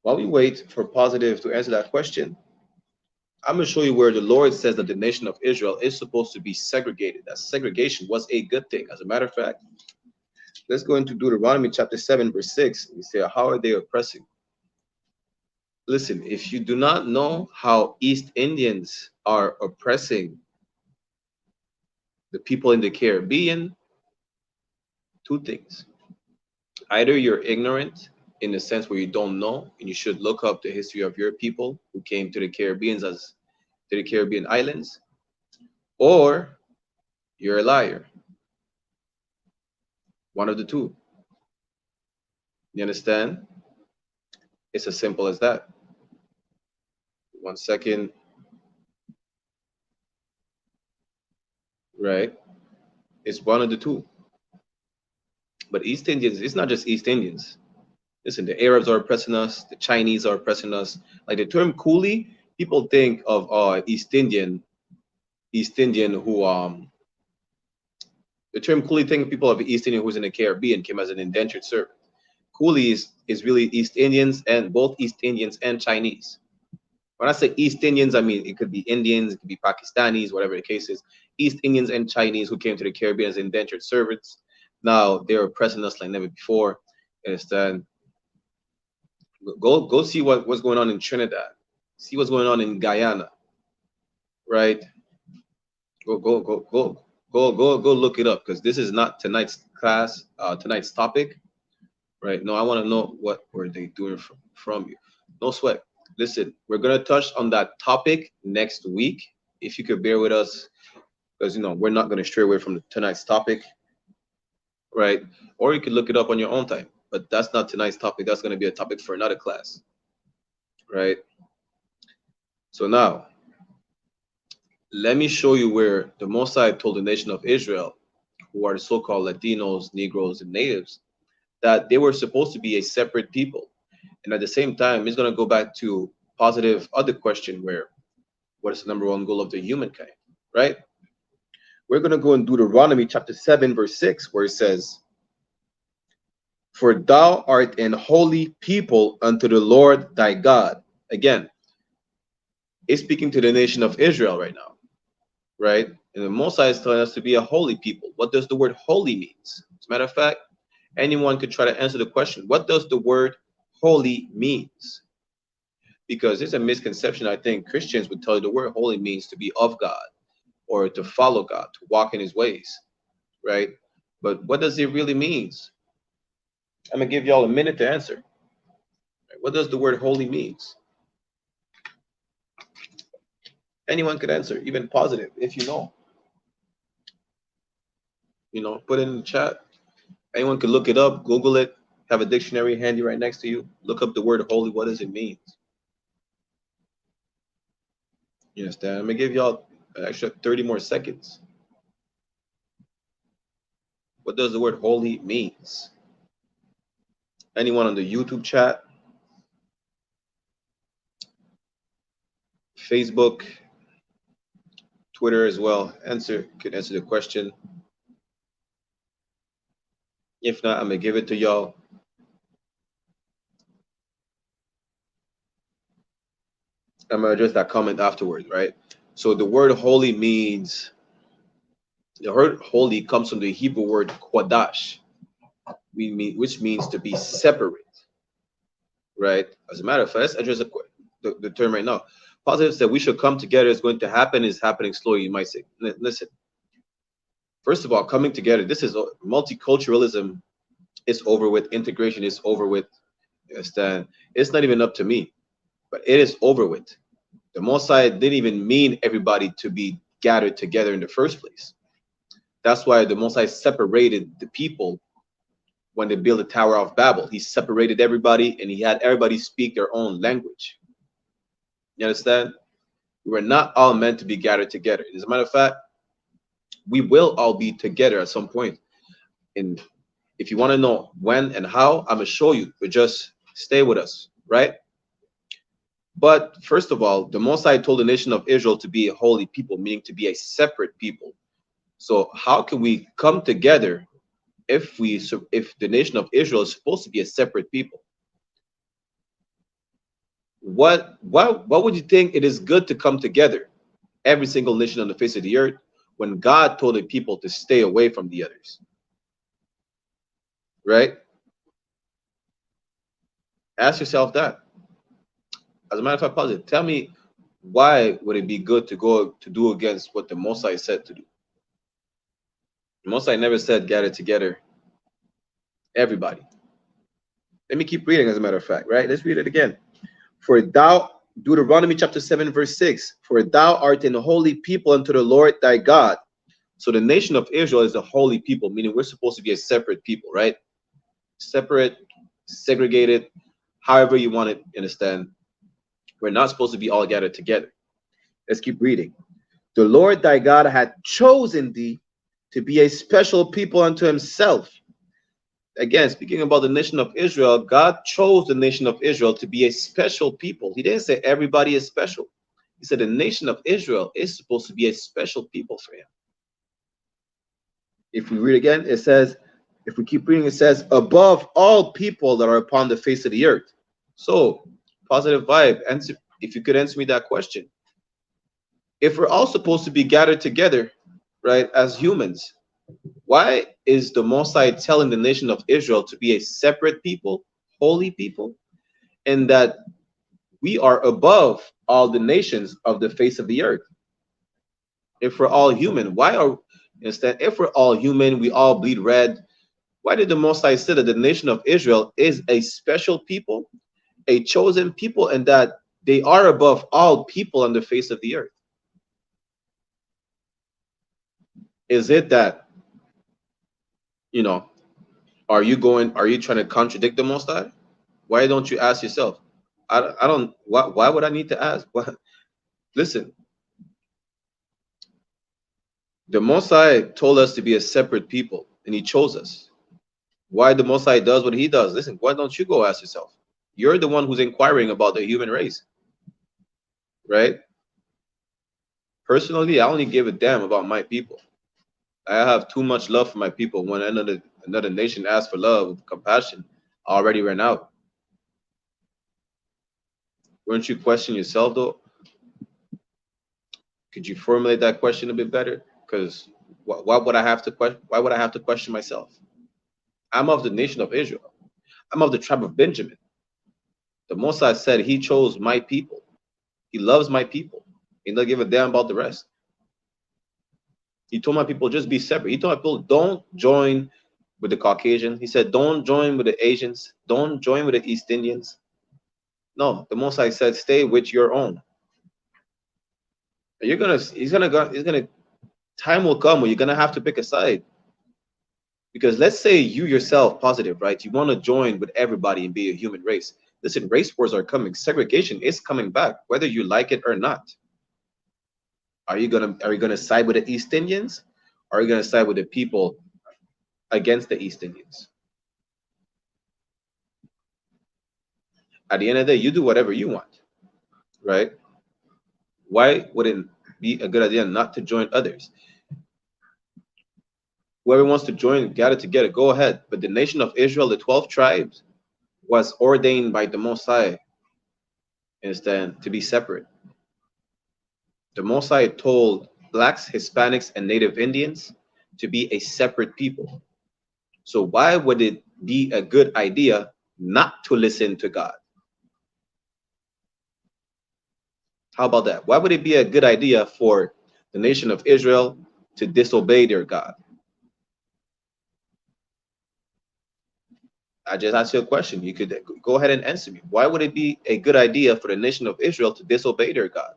while we wait for Positive to answer that question, I'm going to show you where the Lord says that the nation of Israel is supposed to be segregated. That segregation was a good thing. As a matter of fact, let's go into Deuteronomy chapter 7, verse 6. We say, how are they oppressing? Listen, if you do not know how East Indians are oppressing the people in the Caribbean, two things. Either you're ignorant in the sense where you don't know, and you should look up the history of your people who came to the Caribbean islands, or you're a liar. One of the two. You understand? It's as simple as that. 1 second. Right? It's one of the two. But East Indians, it's not just East Indians. Listen, the Arabs are oppressing us. The Chinese are oppressing us. Like the term coolie, people think of East Indian who the term coolie, think of people of East Indian who's in the Caribbean came as an indentured servant. Coolie is really East Indians, and both East Indians and Chinese. When I say East Indians, I mean it could be Indians, it could be Pakistanis, whatever the case is. East Indians and Chinese who came to the Caribbean as indentured servants. Now they're oppressing us like never before. Understand? Go see what's going on in Trinidad. See what's going on in Guyana. Right? Go look it up, because this is not tonight's class, tonight's topic. Right? No, I want to know what were they doing from you. No sweat. Listen, we're gonna touch on that topic next week. If you could bear with us, because we're not gonna stray away from tonight's topic, right? Or you could look it up on your own time. But that's not tonight's topic. That's gonna be a topic for another class, right? So now, let me show you where the Most High told the nation of Israel, who are the so-called Latinos, Negroes, and natives, that they were supposed to be a separate people. And at the same time, it's going to go back to Positive other question, where what is the number one goal of the humankind, right? We're going to go in Deuteronomy chapter 7, verse 6, where it says, for thou art an holy people unto the Lord thy God. Again, it's speaking to the nation of Israel right now, right? And the Most High is telling us to be a holy people. What does the word holy means? As a matter of fact, anyone could try to answer the question, what does the word holy means? because there's a misconception. I think Christians would tell you the word holy means to be of God or to follow God, to walk in his ways, right? But what does it really mean? I'm gonna give y'all a minute to answer. What does the word holy means? Anyone could answer, even positive, if you know. You know, put it in the chat. Anyone could look it up, Google it, have a dictionary handy right next to you. Look up the word holy. What does it mean? You understand? I'm gonna give y'all an extra 30 more seconds. What does the word holy means? Anyone on the YouTube chat, Facebook, Twitter as well, could answer the question. If not, I'm gonna give it to y'all. I'm gonna address that comment afterwards, right? So the word holy means, the word holy comes from the Hebrew word quadash, which means to be separate, right? As a matter of fact, let's address the term right now. Positive said we should come together. It's going to happen. Is happening slowly. You might say, listen. First of all, coming together. This is multiculturalism. It's over with. Integration is over with. You understand? It's not even up to me, but it is over with. The Most High didn't even mean everybody to be gathered together in the first place. That's why the Most High separated the people when they built the Tower of Babel. He separated everybody and he had everybody speak their own language. You understand? We were not all meant to be gathered together. As a matter of fact, we will all be together at some point. And if you want to know when and how, I'm going to show you, but just stay with us, right? But first of all, the Most High told the nation of Israel to be a holy people, meaning to be a separate people. So how can we come together if the nation of Israel is supposed to be a separate people? What would you think it is good to come together, every single nation on the face of the earth, when God told the people to stay away from the others? Right? Ask yourself that. As a matter of fact, positive, tell me, why would it be good to go to do against what the Most High said to do? The Most High never said gather together everybody. Let me keep reading, as a matter of fact, right? Let's read it again. For thou, Deuteronomy chapter 7, verse 6, for thou art an holy people unto the Lord thy God. So the nation of Israel is a holy people, meaning we're supposed to be a separate people, right? Separate, segregated, however you want it, understand. We're not supposed to be all gathered together. Let's keep reading. The Lord thy God hath chosen thee to be a special people unto himself. Again, speaking about the nation of Israel, God chose the nation of Israel to be a special people. He didn't say everybody is special. He said the nation of Israel is supposed to be a special people for him. If we read again, it says, if we keep reading, it says, above all people that are upon the face of the earth. So, positive vibe, answer, if you could answer me that question. If we're all supposed to be gathered together, right, as humans, why is the Most High telling the nation of Israel to be a separate people, holy people, and that we are above all the nations of the face of the earth? If we're all human, why are, instead, if we're all human, we all bleed red, why did the Most High say that the nation of Israel is a special people, a chosen people, and that they are above all people on the face of the earth? Is it that, you know, are you trying to contradict the Most High? Why don't you ask yourself? Why would I need to ask? Listen, the Most High told us to be a separate people, and he chose us. Why the Most High does what he does? Listen, why don't you go ask yourself? You're the one who's inquiring about the human race, right? Personally, I only give a damn about my people. I have too much love for my people. When another nation asks for love, compassion, I already ran out. Wouldn't you question yourself, though? Could you formulate that question a bit better? Because why would I have to question myself? I'm of the nation of Israel. I'm of the tribe of Benjamin. The Most High said he chose my people. He loves my people. He doesn't give a damn about the rest. He told my people, just be separate. He told my people, don't join with the Caucasian. He said, don't join with the Asians. Don't join with the East Indians. No, the Most High said, stay with your own. He's gonna, time will come where you're gonna have to pick a side. Because let's say you yourself, positive, right? You want to join with everybody and be a human race. Listen, race wars are coming. Segregation is coming back, whether you like it or not. Are you gonna side with the East Indians? Or are you gonna side with the people against the East Indians? At the end of the day, you do whatever you want, right? Why would it be a good idea not to join others? Whoever wants to join, gather together, go ahead. But the nation of Israel, the 12 tribes, was ordained by the Most High instead to be separate. The Most High told blacks, Hispanics, and Native Indians to be a separate people. So why would it be a good idea not to listen to God? How about that? Why would it be a good idea for the nation of Israel to disobey their God? I just asked you a question. You could go ahead and answer me. Why would it be a good idea for the nation of Israel to disobey their God?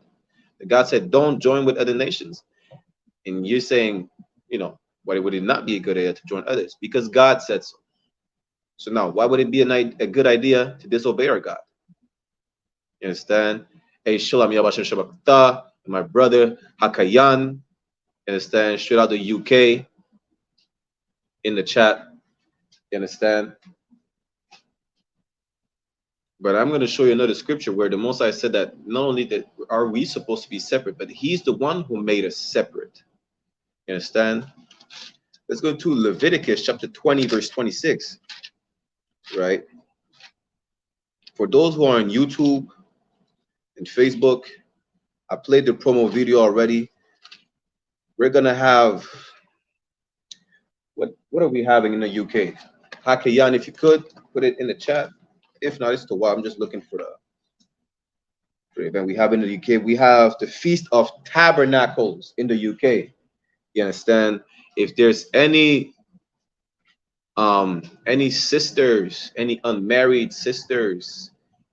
The God said, don't join with other nations. And you're saying, why would it not be a good idea to join others? Because God said so. So now, why would it be a good idea to disobey our God? You understand? Hey, Shalom, YAHANNA, my brother, Hakayan. You understand? Straight out the UK in the chat. You understand? But I'm going to show you another scripture where the Most High said that not only that are we supposed to be separate, but he's the one who made us separate. You understand? Let's go to Leviticus chapter 20, verse 26. Right? For those who are on YouTube and Facebook, I played the promo video already. We're going to have, what are we having in the UK? Hakayan, if you could, put it in the chat. If not, it's the while. I'm just looking for the event we have in the UK. We have the Feast of Tabernacles in the UK. You understand? If there's any sisters, any unmarried sisters,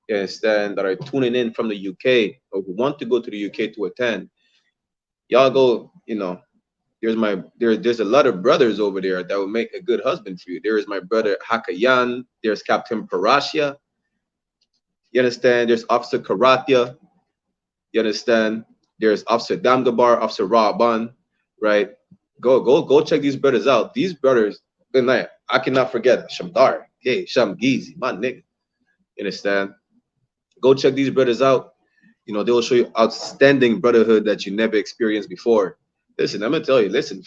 you understand, that are tuning in from the UK or who want to go to the UK to attend, y'all go. There's a lot of brothers over there that will make a good husband for you. There is my brother Hakayan. There's Captain Parashia. You understand? There's Officer Karatia. You understand? There's Officer Damgabar, Officer Raban. Right? Go check these brothers out. These brothers, good night. I cannot forget Shamdar. Hey, Shamgizi, my nigga. You understand? Go check these brothers out. They will show you outstanding brotherhood that you never experienced before. Listen, I'm gonna tell you. Listen,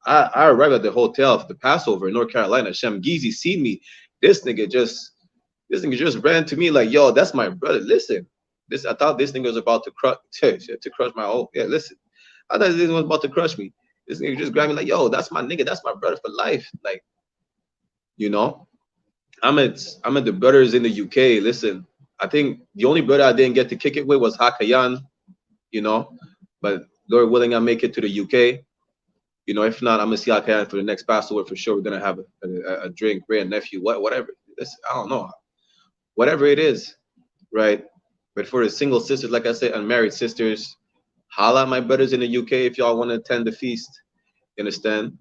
I arrived at the hotel for the Passover in North Carolina. Shamgizi seen me. This nigga just ran to me like, yo, that's my brother. Listen, I thought this nigga was about to crush my whole. Yeah, listen, I thought this nigga was about to crush me. This nigga just grabbed me like, yo, that's my nigga, that's my brother for life. Like, I'm at the brothers in the UK. Listen, I think the only brother I didn't get to kick it with was Hakayan, but Lord willing, I make it to the UK. If not, I'm gonna see Hakayan for the next Passover for sure. We're gonna have a drink, Ray and nephew, whatever. I don't know, whatever it is, right? But for the single sisters, like I said, unmarried sisters, holla at my brothers in the UK if y'all want to attend the feast. You understand?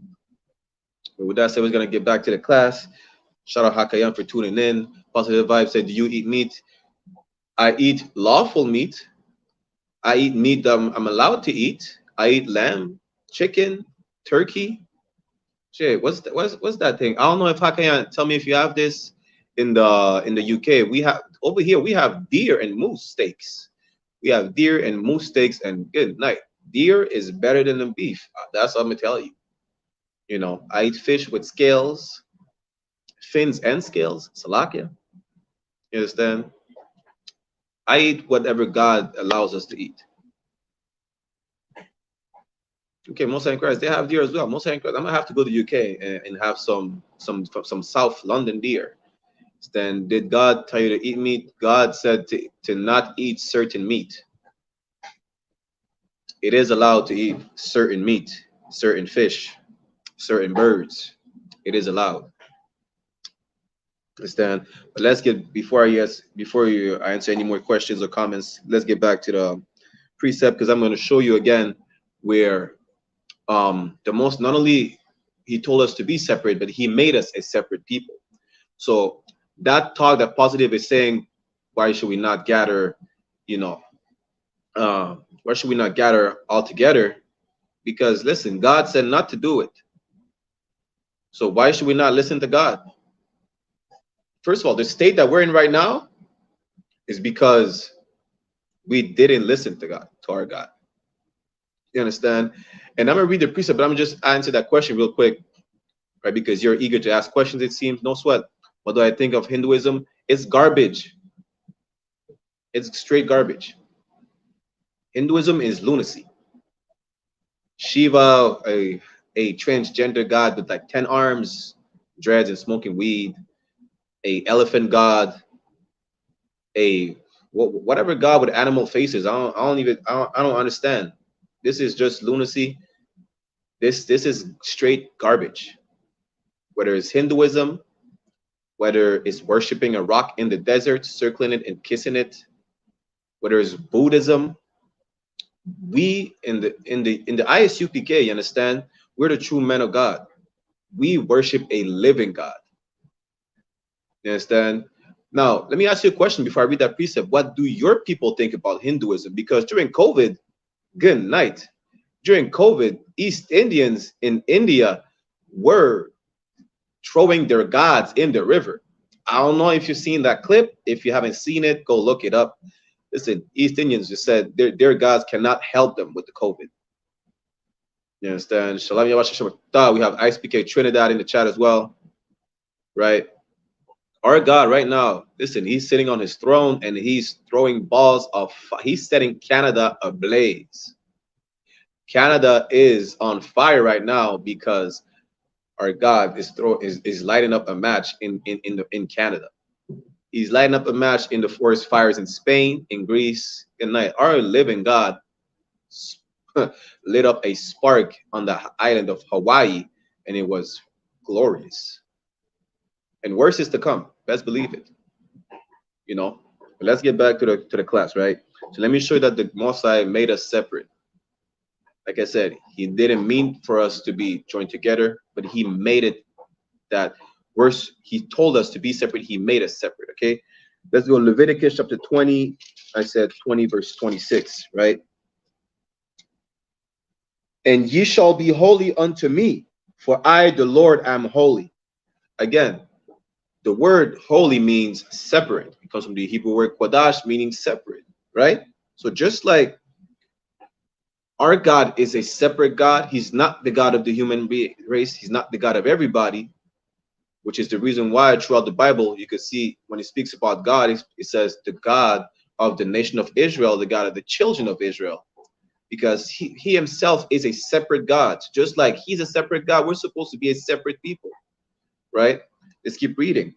But with that said, we're gonna get back to the class. Shout out Hakayan for tuning in. Positive Vibe said, do you eat meat? I eat lawful meat. I eat meat that I'm allowed to eat. I eat lamb, chicken, turkey. Shit, what's that thing? I don't know if Hakayan, tell me if you have this in the UK. We have over here. We have deer and moose steaks. We have deer and moose steaks, and good night. Deer is better than the beef. That's what I'm gonna tell you. I eat fish with scales, fins and scales. Salakia. You understand? I eat whatever God allows us to eat. Okay, Mosai and Christ, they have deer as well. Mosai and Christ, I'm gonna have to go to the UK and have some South London deer. Then did God tell you to eat meat? God said to not eat certain meat. It is allowed to eat certain meat, certain fish, certain birds. It is allowed. Understand? But let's get before I answer any more questions or comments, let's get back to the precept, because I'm going to show you again where the most, not only he told us to be separate, but he made us a separate people. So that talk, that positive is saying, why should we not gather, you know, why should we not gather all together? Because listen, God said not to do it. So why should we not listen to God? First of all, the state that we're in right now is because we didn't listen to God, to our God. You understand? And I'm gonna read the precept, but I'm gonna just answer that question real quick, right? Because you're eager to ask questions, it seems. No sweat. What do I think of Hinduism? It's garbage. It's straight garbage. Hinduism is lunacy. Shiva, a transgender god with like 10 arms, dreads, and smoking weed. A elephant god. A whatever god with animal faces. I don't understand. This is just lunacy. This is straight garbage. Whether it's Hinduism, whether it's worshiping a rock in the desert, circling it and kissing it, whether it's Buddhism, we in the I.S.U.P.K, you understand, we're the true men of God. We worship a living God. You understand? Now, let me ask you a question before I read that precept. What do your people think about Hinduism? Because during COVID, good night. During COVID, East Indians in India were throwing their gods in the river. I don't know if you've seen that clip. If you haven't seen it, go look it up. Listen, East Indians just said their gods cannot help them with the COVID. You understand? Shalom, we have I.S.U.P.K Trinidad in the chat as well, right? Our God right now, listen, he's sitting on his throne and he's throwing balls of fire. He's setting Canada ablaze. Canada is on fire right now because our God is lighting up a match in Canada. He's lighting up a match in the forest fires in Spain, in Greece, in night. Our living God lit up a spark on the island of Hawaii, and it was glorious. And worse is to come. Best believe it. You know. But let's get back to the class, right? So let me show you that the Most High made us separate. Like I said, he didn't mean for us to be joined together, but he made it that worse. He told us to be separate. He made us separate. Okay. Let's go Leviticus chapter 20. I said 20 verse 26, right? And ye shall be holy unto me, for I, the Lord, am holy. Again, the word holy means separate. It comes from the Hebrew word kodash, meaning separate, right? So just like our God is a separate God, he's not the God of the human race. He's not the God of everybody, which is the reason why throughout the Bible, you could see when he speaks about God, it says the God of the nation of Israel, the God of the children of Israel, because he himself is a separate God. Just like he's a separate God, we're supposed to be a separate people, right? Let's keep reading.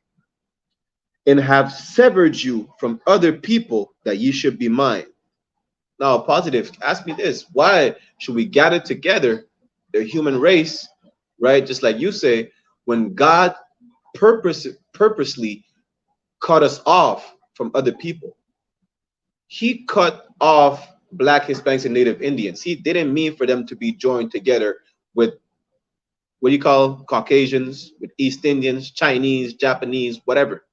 And have severed you from other people that ye should be mine. Now, positive, ask me this. Why should we gather together, the human race, right? Just like you say, when God purposely cut us off from other people. He cut off Black, Hispanics, and Native Indians. He didn't mean for them to be joined together with what do you call Caucasians, with East Indians, Chinese, Japanese, whatever.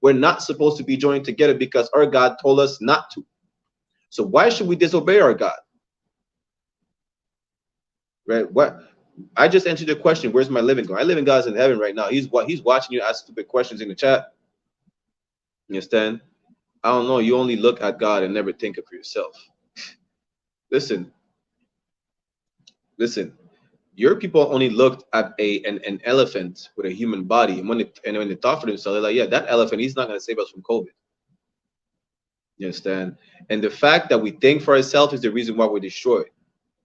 We're not supposed to be joined together because our God told us not to. So why should we disobey our God? Right? What? I just answered the question. Where's my living God? My living God's in heaven right now. He's watching you ask stupid questions in the chat. You understand? I don't know. You only look at God and never think of yourself. Listen. Your people only looked at an elephant with a human body, and when they thought for themselves, they're like, yeah, that elephant, he's not going to save us from COVID. You understand? And the fact that we think for ourselves is the reason why we're destroyed,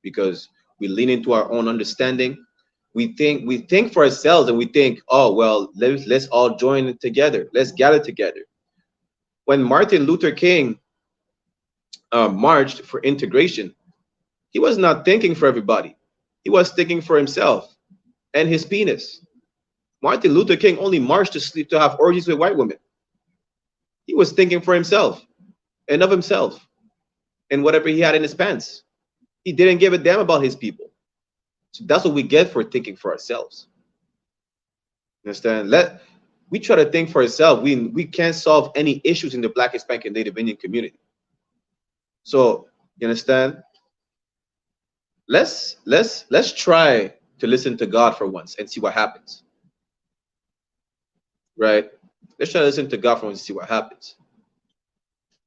because we lean into our own understanding. We think for ourselves, and we think, oh well, let's all join together. Let's gather together. When Martin Luther King marched for integration, he was not thinking for everybody. He was thinking for himself and his penis. Martin Luther King only marched to have orgies with white women. He was thinking for himself and of himself and whatever he had in his pants. He didn't give a damn about his people. So that's what we get for thinking for ourselves. Understand? We try to think for ourselves. We can't solve any issues in the Black, Hispanic, and Native Indian community. So you understand? Let's try to listen to God for once and see what happens. Right? Let's try to listen to God for once and see what happens.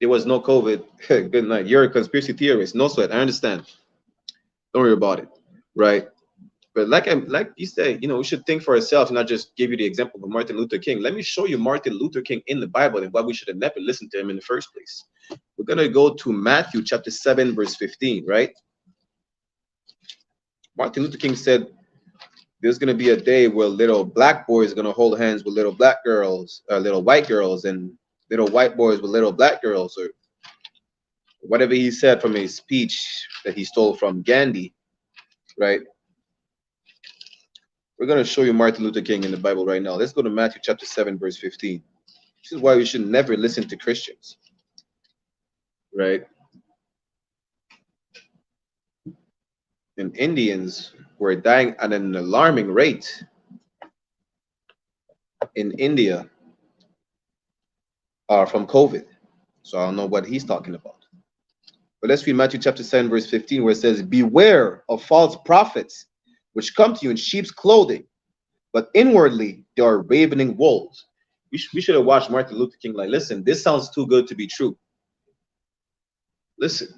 There was no COVID. Good night. You're a conspiracy theorist. No sweat. I understand. Don't worry about it. Right? But like you said, you know, we should think for ourselves, not just give you the example of Martin Luther King. Let me show you Martin Luther King in the Bible and why we should have never listened to him in the first place. We're going to go to Matthew chapter 7, verse 15, right? Martin Luther King said, there's going to be a day where little black boys are going to hold hands with little black girls, little white girls, and little white boys with little black girls, or whatever he said from his speech that he stole from Gandhi, right? We're going to show you Martin Luther King in the Bible right now. Let's go to Matthew chapter 7, verse 15. This is why we should never listen to Christians, right? And Indians were dying at an alarming rate in India from COVID. So I don't know what he's talking about. But let's read Matthew chapter 7, verse 15, where it says, beware of false prophets, which come to you in sheep's clothing, but inwardly they are ravening wolves. We should have watched Martin Luther King like, listen, this sounds too good to be true. Listen,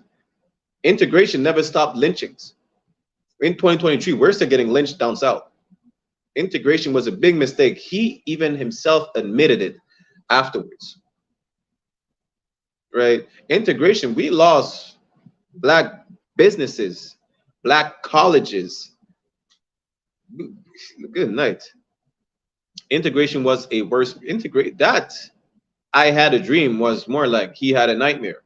integration never stopped lynchings. In 2023, we're still getting lynched down south. Integration was a big mistake. He even himself admitted it afterwards. Right? Integration, we lost black businesses, black colleges. Good night. Integration was a worse that I had a dream was more like he had a nightmare.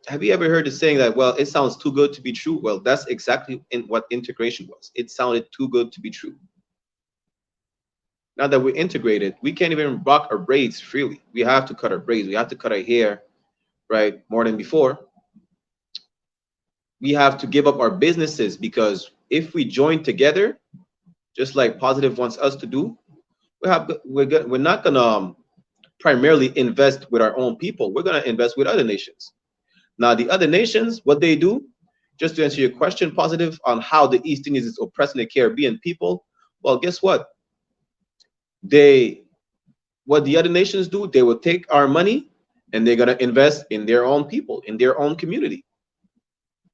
Have you ever heard the saying that, well, it sounds too good to be true? Well, that's exactly what integration was. It sounded too good to be true. Now that we're integrated, we can't even rock our braids freely. We have to cut our braids. We have to cut our hair, right, more than before. We have to give up our businesses, because if we join together, just like Positive wants us to do, we're not gonna primarily invest with our own people. We're gonna invest with other nations. Now, the other nations, what they do, just to answer your question, Positive, on how the East Indians is oppressing the Caribbean people, well, guess what? What the other nations do, they will take our money and they're gonna invest in their own people, in their own community.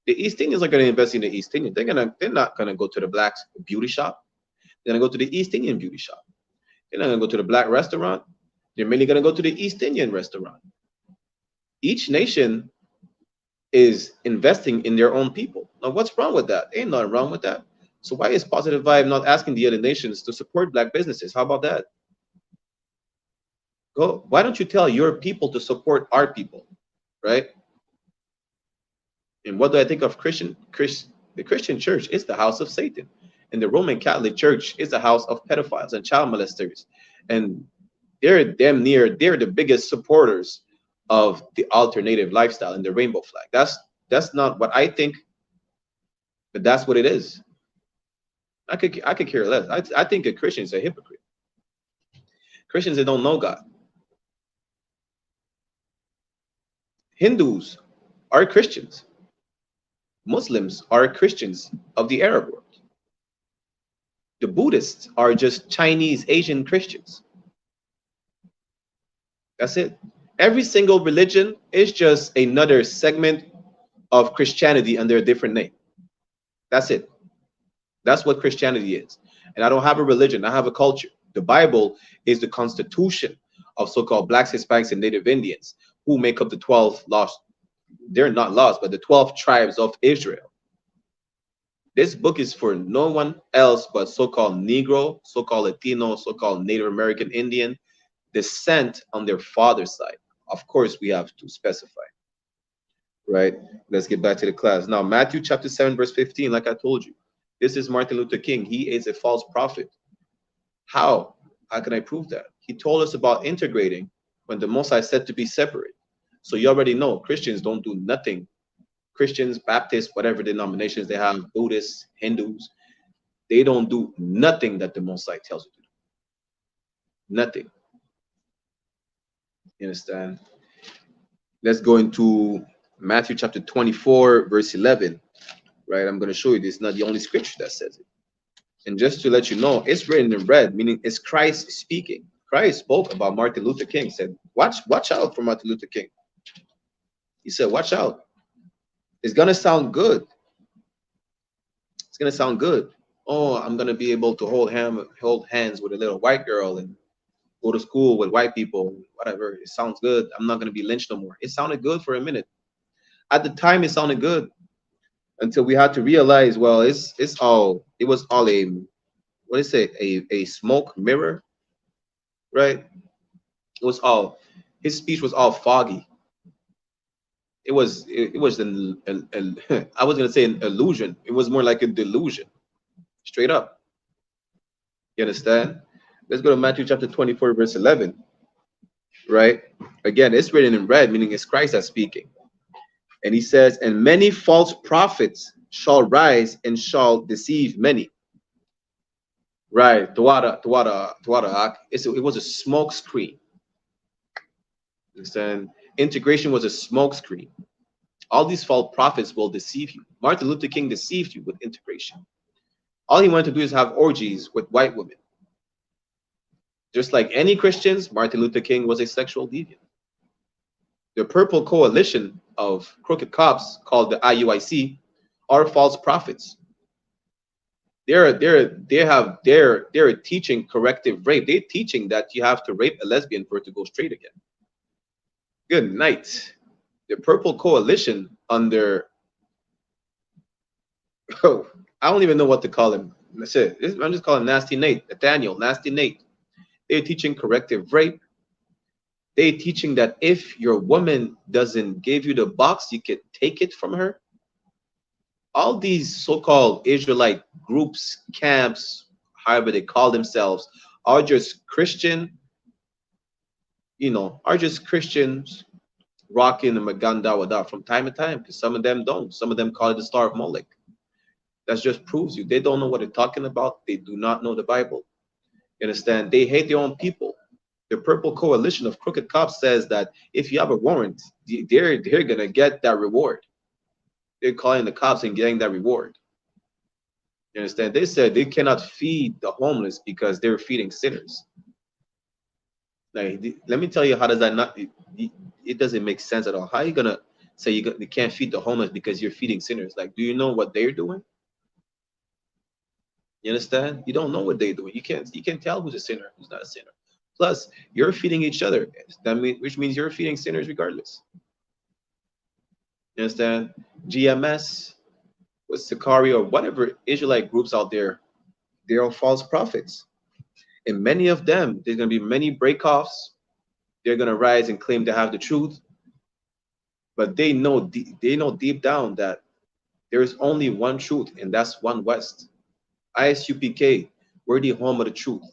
The East Indians are gonna invest in the East Indians. They're not gonna go to the black beauty shop. They're gonna go to the East Indian beauty shop. They're not gonna go to the black restaurant. They're mainly gonna go to the East Indian restaurant. Each nation is investing in their own people. Now, what's wrong with that? Ain't nothing wrong with that. So why is Positive Vibe not asking the other nations to support black businesses? How about that? Why don't you tell your people to support our people, right? And what do I think of the Christian church is the house of Satan, and the Roman Catholic Church is the house of pedophiles and child molesters, and they're the biggest supporters of the alternative lifestyle and the rainbow flag. That's not what I think, but that's what it is. I could care less. I think a Christian is a hypocrite. Christians, they don't know God. Hindus are Christians. Muslims are Christians of the Arab world. The Buddhists are just Chinese Asian Christians. That's it. Every single religion is just another segment of Christianity under a different name. That's it. That's what Christianity is. And I don't have a religion, I have a culture. The Bible is the constitution of so-called Blacks, Hispanics, and Native Indians, who make up the 12 lost. They're not lost, but the 12 tribes of Israel. This book is for no one else but so-called Negro, so-called Latino, so-called Native American Indian descent on their father's side. Of course, we have to specify, right? Let's get back to the class. Now, Matthew chapter 7, verse 15, like I told you, this is Martin Luther King. He is a false prophet. How? How can I prove that? He told us about integrating when the Most High said to be separate. So you already know Christians don't do nothing. Christians, Baptists, whatever denominations they have, Buddhists, Hindus, they don't do nothing that the Most High tells you to do. Nothing. You understand? Let's go into Matthew chapter 24, verse 11. Right? I'm going to show you this is not the only scripture that says it. And just to let you know, it's written in red, meaning it's Christ speaking. Christ spoke about Martin Luther King. He said, watch out for Martin Luther King. He said, watch out. It's going to sound good. It's going to sound good. Oh, I'm going to be able to hold hands with a little white girl and go to school with white people, whatever. It sounds good. I'm not going to be lynched no more. It sounded good for a minute. At the time, it sounded good until we had to realize, well, it was all a, what is it, a smoke mirror, right? It was all, his speech was all foggy. It was I was gonna say an illusion. It was more like a delusion, straight up. You understand? Let's go to Matthew chapter 24, verse 11. Right? Again, it's written in red, meaning it's Christ that's speaking. And he says, and many false prophets shall rise and shall deceive many. Right. It was a smoke screen. Understand? Integration was a smoke screen. All these false prophets will deceive you. Martin Luther King deceived you with integration. All he wanted to do is have orgies with white women. Just like any Christians, Martin Luther King was a sexual deviant. The Purple Coalition of crooked cops called the IUIC are false prophets. They're teaching corrective rape. They're teaching that you have to rape a lesbian for it to go straight again. Good night. The Purple Coalition under, oh, I don't even know what to call him. That's it. I'm just calling Nasty Nate, Nathaniel, Nasty Nate. They're teaching corrective rape. They're teaching that if your woman doesn't give you the box, you can take it from her. All these so-called Israelite groups, camps, however they call themselves, are just Christian, are just Christians rocking the Magandawada from time to time, because some of them don't. Some of them call it the Star of Molech. That just proves you. They don't know what they're talking about. They do not know the Bible. You understand? They hate their own people. The Purple Coalition of crooked cops says that if you have a warrant, they're going to get that reward. They're calling the cops and getting that reward. You understand? They said they cannot feed the homeless because they're feeding sinners. Like, let me tell you, how does that not, it doesn't make sense at all. How are you going to say you can't feed the homeless because you're feeding sinners? Like, do you know what they're doing? You understand? You don't know what they're doing. You can't tell who's a sinner, who's not a sinner. Plus, you're feeding each other. Which means you're feeding sinners regardless. You understand? GMS, with Sakari, or whatever Israelite groups out there, they're all false prophets. And many of them, there's going to be many breakoffs. They're going to rise and claim to have the truth. But they know deep down that there is only one truth, and that's one West. I.S.U.P.K, we're the home of the truth.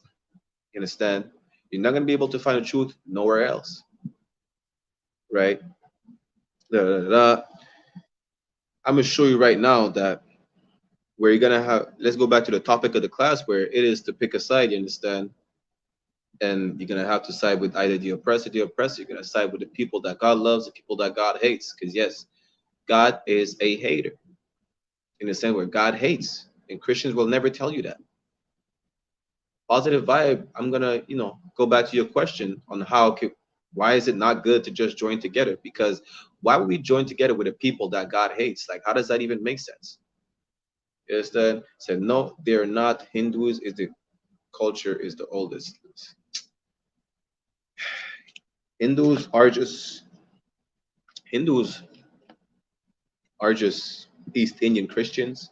You understand? You're not going to be able to find the truth nowhere else. Right? I'm going to show you right now that where you're going to have, let's go back to the topic of the class, where it is to pick a side, you understand? And you're going to have to side with either the oppressor or the oppressor. You're going to side with the people that God loves, the people that God hates. Because yes, God is a hater. In a sense where God hates. And Christians will never tell you that. Positive vibe, I'm going to, go back to your question on why is it not good to just join together? Because why would we join together with the people that God hates? Like, how does that even make sense? You understand? Said, no, they're not. Hindus is the culture is the oldest. Hindus are just East Indian Christians.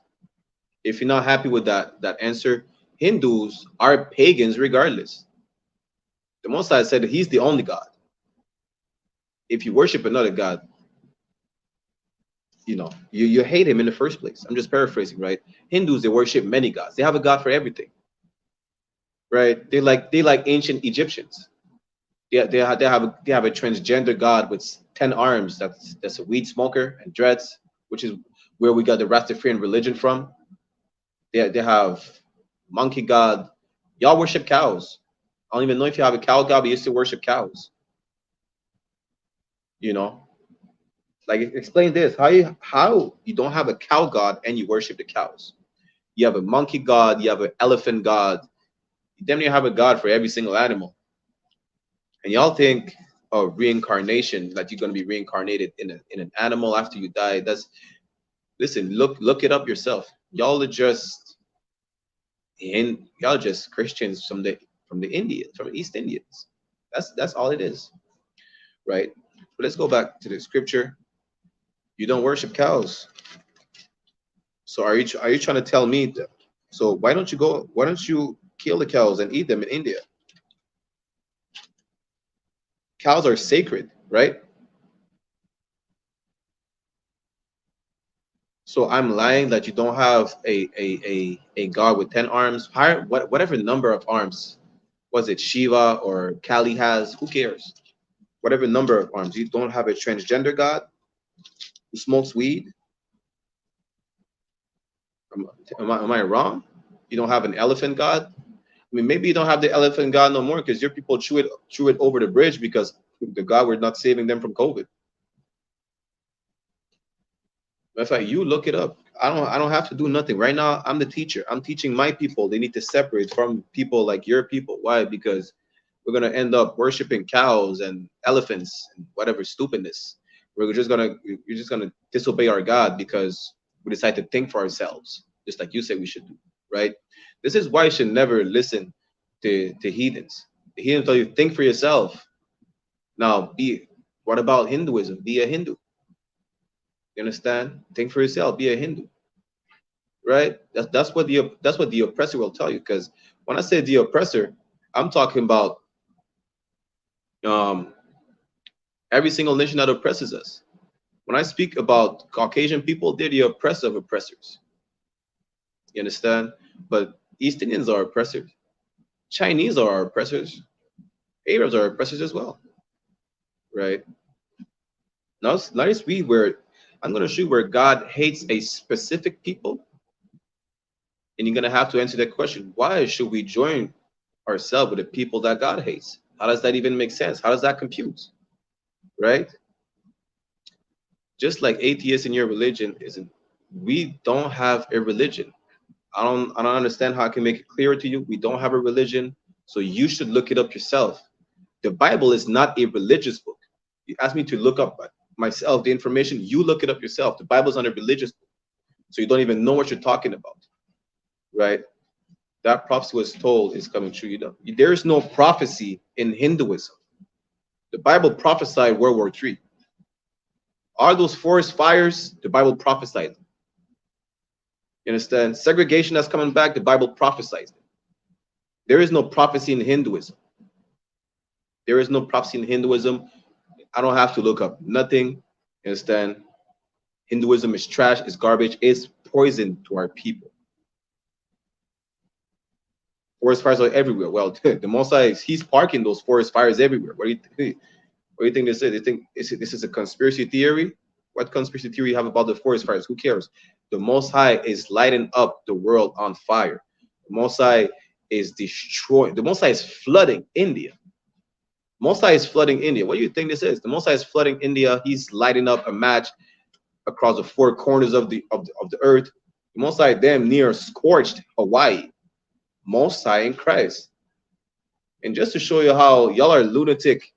If you're not happy with that answer, Hindus are pagans regardless. The Most High said that He's the only God. If you worship another God, you know, you hate Him in the first place. I'm just paraphrasing, right? Hindus, they worship many gods. They have a God for everything, right? They like ancient Egyptians. They have a transgender God with 10 arms. That's a weed smoker and dreads, which is where we got the Rastafarian religion from. They have monkey God. Y'all worship cows. I don't even know if you have a cow God, but you used to worship cows. You know, like explain this: how you don't have a cow God and you worship the cows? You have a monkey God. You have an elephant God. You damn near have a God for every single animal. And y'all think of reincarnation, that you're going to be reincarnated in an animal after you die. Listen, look it up yourself. Y'all are just Christians from the Indians, from East Indians. That's all it is, right? But let's go back to the scripture. You don't worship cows. So are you trying to tell me that? So why don't you kill the cows and eat them in India? Cows are sacred, right? So I'm lying that you don't have a God with 10 arms, whatever number of arms, was it Shiva or Kali has? Who cares? Whatever number of arms, you don't have a transgender God who smokes weed. Am I wrong? You don't have an elephant God? I mean, maybe you don't have the elephant God no more because your people threw it over the bridge because the God were not saving them from COVID. In fact, you look it up. I don't have to do nothing. Right now, I'm the teacher. I'm teaching my people. They need to separate from people like your people. Why? Because we're gonna end up worshiping cows and elephants and whatever stupidness. You're just gonna disobey our God because we decide to think for ourselves, just like you say we should do, right? This is why you should never listen to heathens. The heathens tell you think for yourself. Now, what about Hinduism? Be a Hindu. You understand? Think for yourself. Be a Hindu, right? That's what the oppressor will tell you. Because when I say the oppressor, I'm talking about every single nation that oppresses us. When I speak about Caucasian people, they're the oppressor of oppressors. You understand? But East Indians are oppressors. Chinese are our oppressors. Arabs are oppressors as well, right? Now it's we where I'm going to show you where God hates a specific people, and you're going to have to answer that question. Why should we join ourselves with the people that God hates? How does that even make sense? How does that compute? Right? Just like atheists in your religion isn't, we don't have a religion. I don't understand how I can make it clearer to you. We don't have a religion, so you should look it up yourself. The Bible is not a religious book. You ask me to look up myself the information, you look it up yourself. The Bible's not a religious book, so you don't even know what you're talking about, right? That prophecy was told is coming true. You know, there is no prophecy in Hinduism. The Bible prophesied World War III. Are those forest fires? The Bible prophesied. You understand? Segregation that's coming back, the Bible prophesies. There is no prophecy in Hinduism. There is no prophecy in Hinduism. I don't have to look up nothing. You understand? Hinduism is trash, it's garbage, it's poison to our people. Forest fires are everywhere. Well, the Most High, he's parking those forest fires everywhere. What do you think this is? They think this is a conspiracy theory? What conspiracy theory you have about the forest fires? Who cares? The Most High is lighting up the world on fire. The Most High is destroying. The Most High is flooding India. Most High is flooding India. What do you think this is? The Most High is flooding India. He's lighting up a match across the four corners of the earth. The Most High damn near scorched Hawaii. Most High in Christ. And just to show you how y'all are lunatic,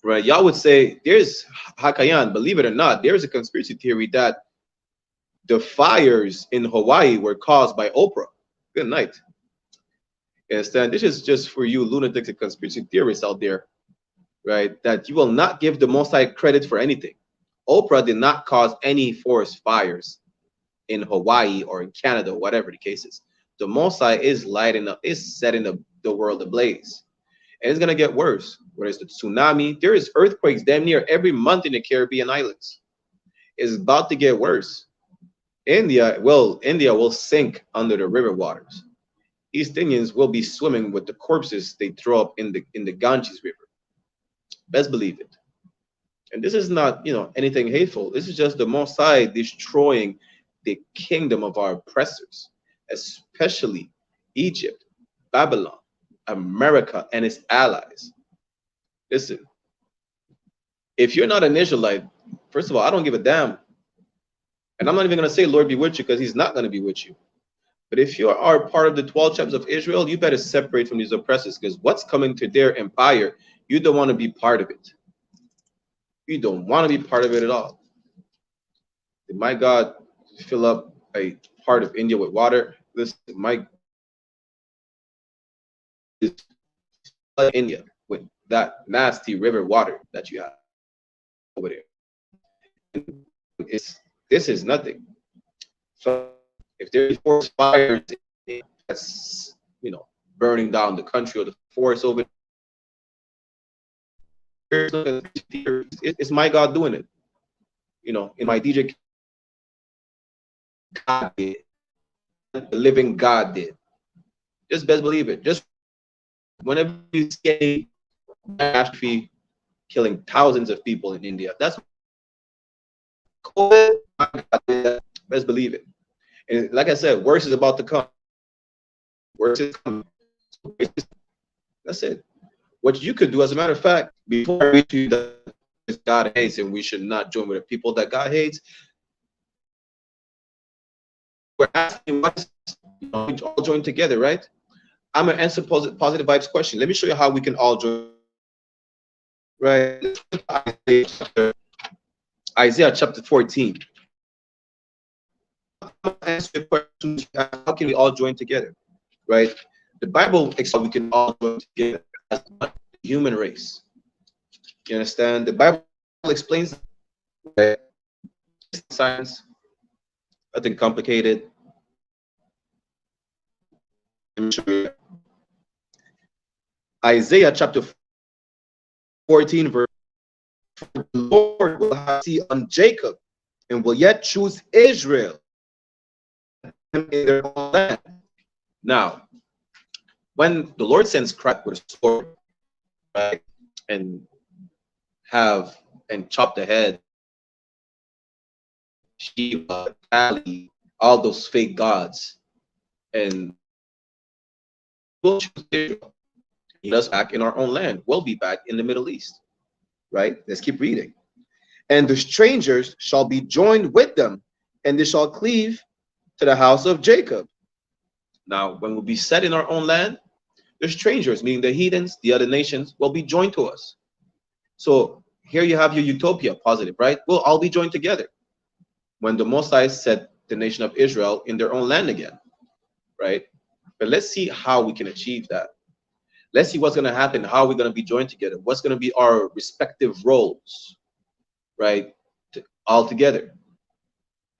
right? Y'all would say there's Hakayan, believe it or not, there's a conspiracy theory that the fires in Hawaii were caused by Oprah. Good night. You understand? This is just for you lunatic and conspiracy theorists out there, right? That you will not give the Most High credit for anything. Oprah did not cause any forest fires. in Hawaii or in Canada, whatever the case is. The Most High is lighting up, is setting the world ablaze. And it's going to get worse. Whether it's the tsunami, there is earthquakes damn near every month in the Caribbean islands. It's about to get worse. India will sink under the river waters. East Indians will be swimming with the corpses they throw up in the Ganges River. Best believe it. And this is not, anything hateful. This is just the Most High destroying the kingdom of our oppressors, especially Egypt, Babylon, America, and its allies. Listen, if you're not an Israelite, first of all, I don't give a damn. And I'm not even going to say Lord be with you, because he's not going to be with you. But if you are part of the 12 tribes of Israel, you better separate from these oppressors, because what's coming to their empire, you don't want to be part of it. You don't want to be part of it at all. Did my God fill up a part of India with water? Listen, my India with that nasty river water that you have over there. This is nothing. So if there's forest fires that's burning down the country or the forest over there, it's my God doing it. In my DJ, God did. The living God did. Just best believe it. Just whenever you see catastrophe killing thousands of people in India, that's COVID. Best believe it. And like I said, worse is about to come. Worse is coming. That's it. What you could do, as a matter of fact, before I reach you that God hates and we should not join with the people that God hates, we're asking what we all join together, right? I'm gonna answer positive vibes question. Let me show you how we can all join. Right? Isaiah chapter 14. I'm gonna answer your question. How can we all join together? Right? The Bible explains we can all join together as one human race. You understand? The Bible explains that science, nothing complicated. Let me show you. Isaiah chapter 14 verse, the Lord will have mercy on Jacob and will yet choose Israel in their own land. Now, when the Lord sends Christ with a sword, right, and chop the head, Shiva, Kali, all those fake gods, and we'll choose Israel. Us back in our own land. We'll be back in the Middle East, right? Let's keep reading. And the strangers shall be joined with them, and they shall cleave to the house of Jacob. Now, when we'll be set in our own land, the strangers, meaning the heathens, the other nations, will be joined to us. So here you have your utopia, positive, right? We'll all be joined together when the Most High set the nation of Israel in their own land again, right? But let's see how we can achieve that. Let's see what's going to happen, how we're going to be joined together, what's going to be our respective roles, right, all together.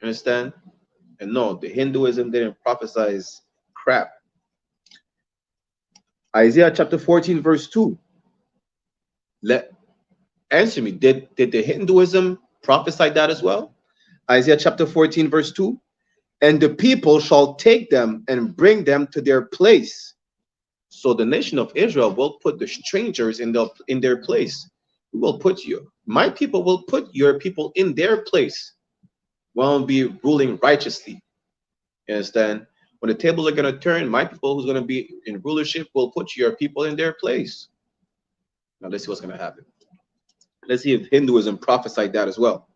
Understand? And no, the Hinduism didn't prophesize crap. Isaiah chapter 14 verse 2. Answer me, did the Hinduism prophesy that as well? Isaiah chapter 14 verse 2. And the people shall take them and bring them to their place. So the nation of Israel will put the strangers in their place. We will put you. My people will put your people in their place. Won't be ruling righteously. You understand? When the tables are going to turn, my people who's going to be in rulership will put your people in their place. Now let's see what's going to happen. Let's see if Hinduism prophesied that as well.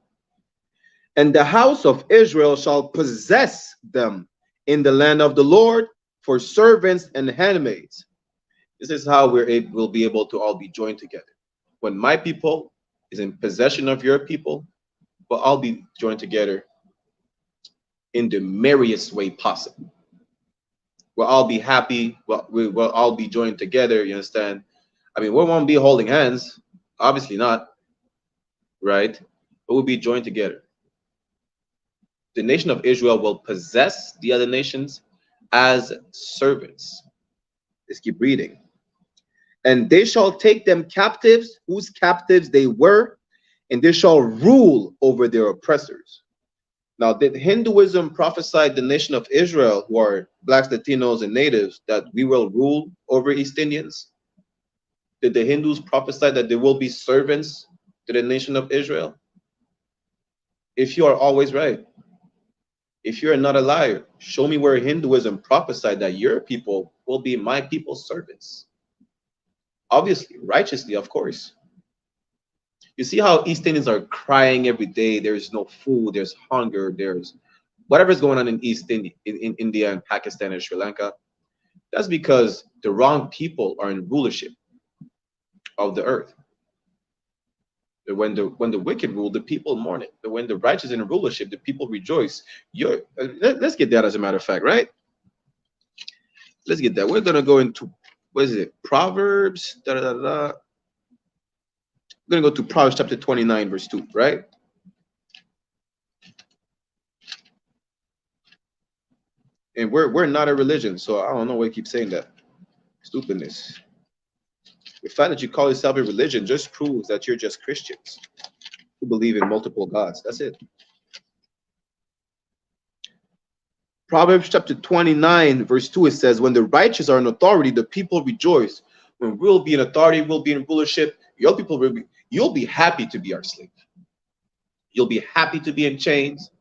And the house of Israel shall possess them in the land of the Lord for servants and handmaids. This is how we'll be able to all be joined together. When my people is in possession of your people, we'll all be joined together in the merriest way possible. We'll all be happy. We'll all be joined together. You understand? I mean, we won't be holding hands. Obviously not. Right? But we'll be joined together. the nation of Israel will possess the other nations as servants. Let's keep reading. And they shall take them captives, whose captives they were, and they shall rule over their oppressors. Now, did Hinduism prophesy the nation of Israel, who are blacks, Latinos, and natives, that we will rule over East Indians? Did the Hindus prophesy that there will be servants to the nation of Israel? If you are always right, if you are not a liar, show me where Hinduism prophesied that your people will be my people's servants. Obviously, righteously, of course. You see how East Indians are crying every day. There's no food, there's hunger, there's whatever's going on in in India and Pakistan and Sri Lanka. That's because the wrong people are in rulership of the earth. When the wicked rule, the people mourn it. But when the righteous in rulership, the people rejoice. Let's get that as a matter of fact, right? Let's get that. We're gonna go into, what is it? Proverbs. We're gonna go to Proverbs chapter 29, verse 2, right? And we're not a religion, so I don't know why you keep saying that. Stupidness. The fact that you call yourself a religion just proves that you're just Christians who believe in multiple gods. That's it. Proverbs chapter 29, verse 2, it says, when the righteous are in authority, the people rejoice. When we'll be in authority, we'll be in rulership, your people will be, you'll be happy to be our slave. You'll be happy to be in chains.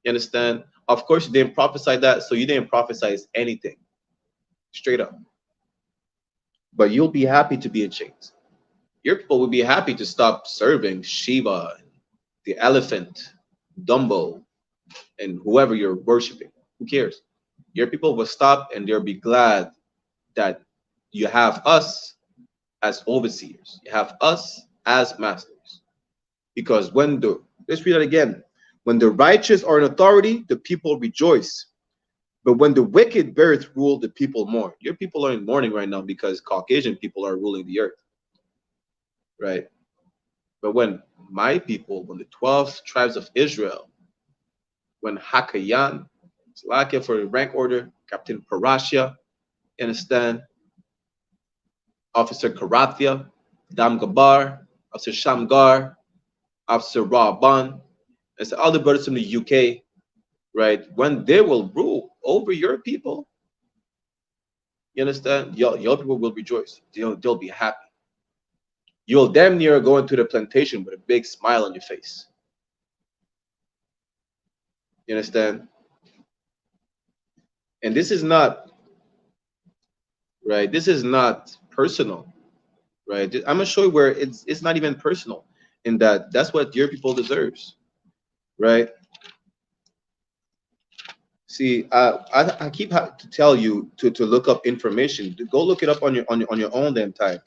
You understand? Of course, you didn't prophesy that, so you didn't prophesy anything. Straight up. But you'll be happy to be in chains. Your people will be happy to stop serving Shiva, the elephant, Dumbo, and whoever you're worshiping. Who cares? Your people will stop and they'll be glad that you have us as overseers. You have us as masters. Because let's read that again. When the righteous are in authority, the people rejoice. But when the wicked beareth rule, the people mourn. Your people are in mourning right now because Caucasian people are ruling the earth. Right? But when my people, when the 12 tribes of Israel, when Hakayan, Slakia for the rank order, Captain Parashia, understand, Officer Karathia, Dam Gabar, Officer Shamgar, Officer Raban, and so all the brothers from the UK, right? When they will rule over your people, you understand? Your people will rejoice. They'll be happy. You'll damn near go into the plantation with a big smile on your face. You understand? And this is not, right? This is not personal, right? I'm gonna show you where it's not even personal, in that that's what your people deserves, right? See, I keep to tell you to look up information. Go look it up on your own damn time,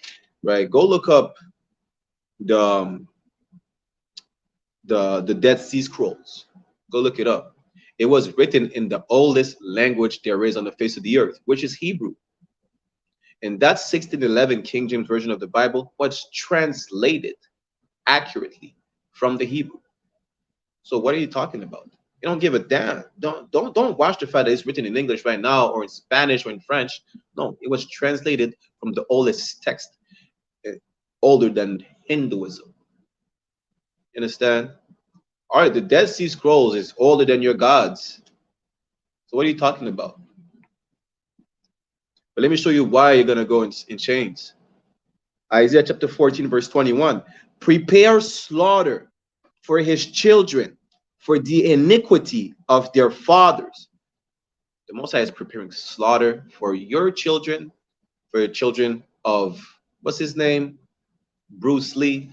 right? Go look up the Dead Sea Scrolls. Go look it up. It was written in the oldest language there is on the face of the earth, which is Hebrew. And that 1611 King James Version of the Bible was translated accurately from the Hebrew. So what are you talking about? You don't give a damn. Don't watch the fact that it's written in English right now or in Spanish or in French. No, it was translated from the oldest text, older than Hinduism. You understand? All right, the Dead Sea Scrolls is older than your gods. So what are you talking about? But let me show you why you're gonna go in chains. Isaiah chapter 14, verse 21. Prepare slaughter for his children, for the iniquity of their fathers. The Most High is preparing slaughter for your children, for the children of, what's his name? Bruce Lee,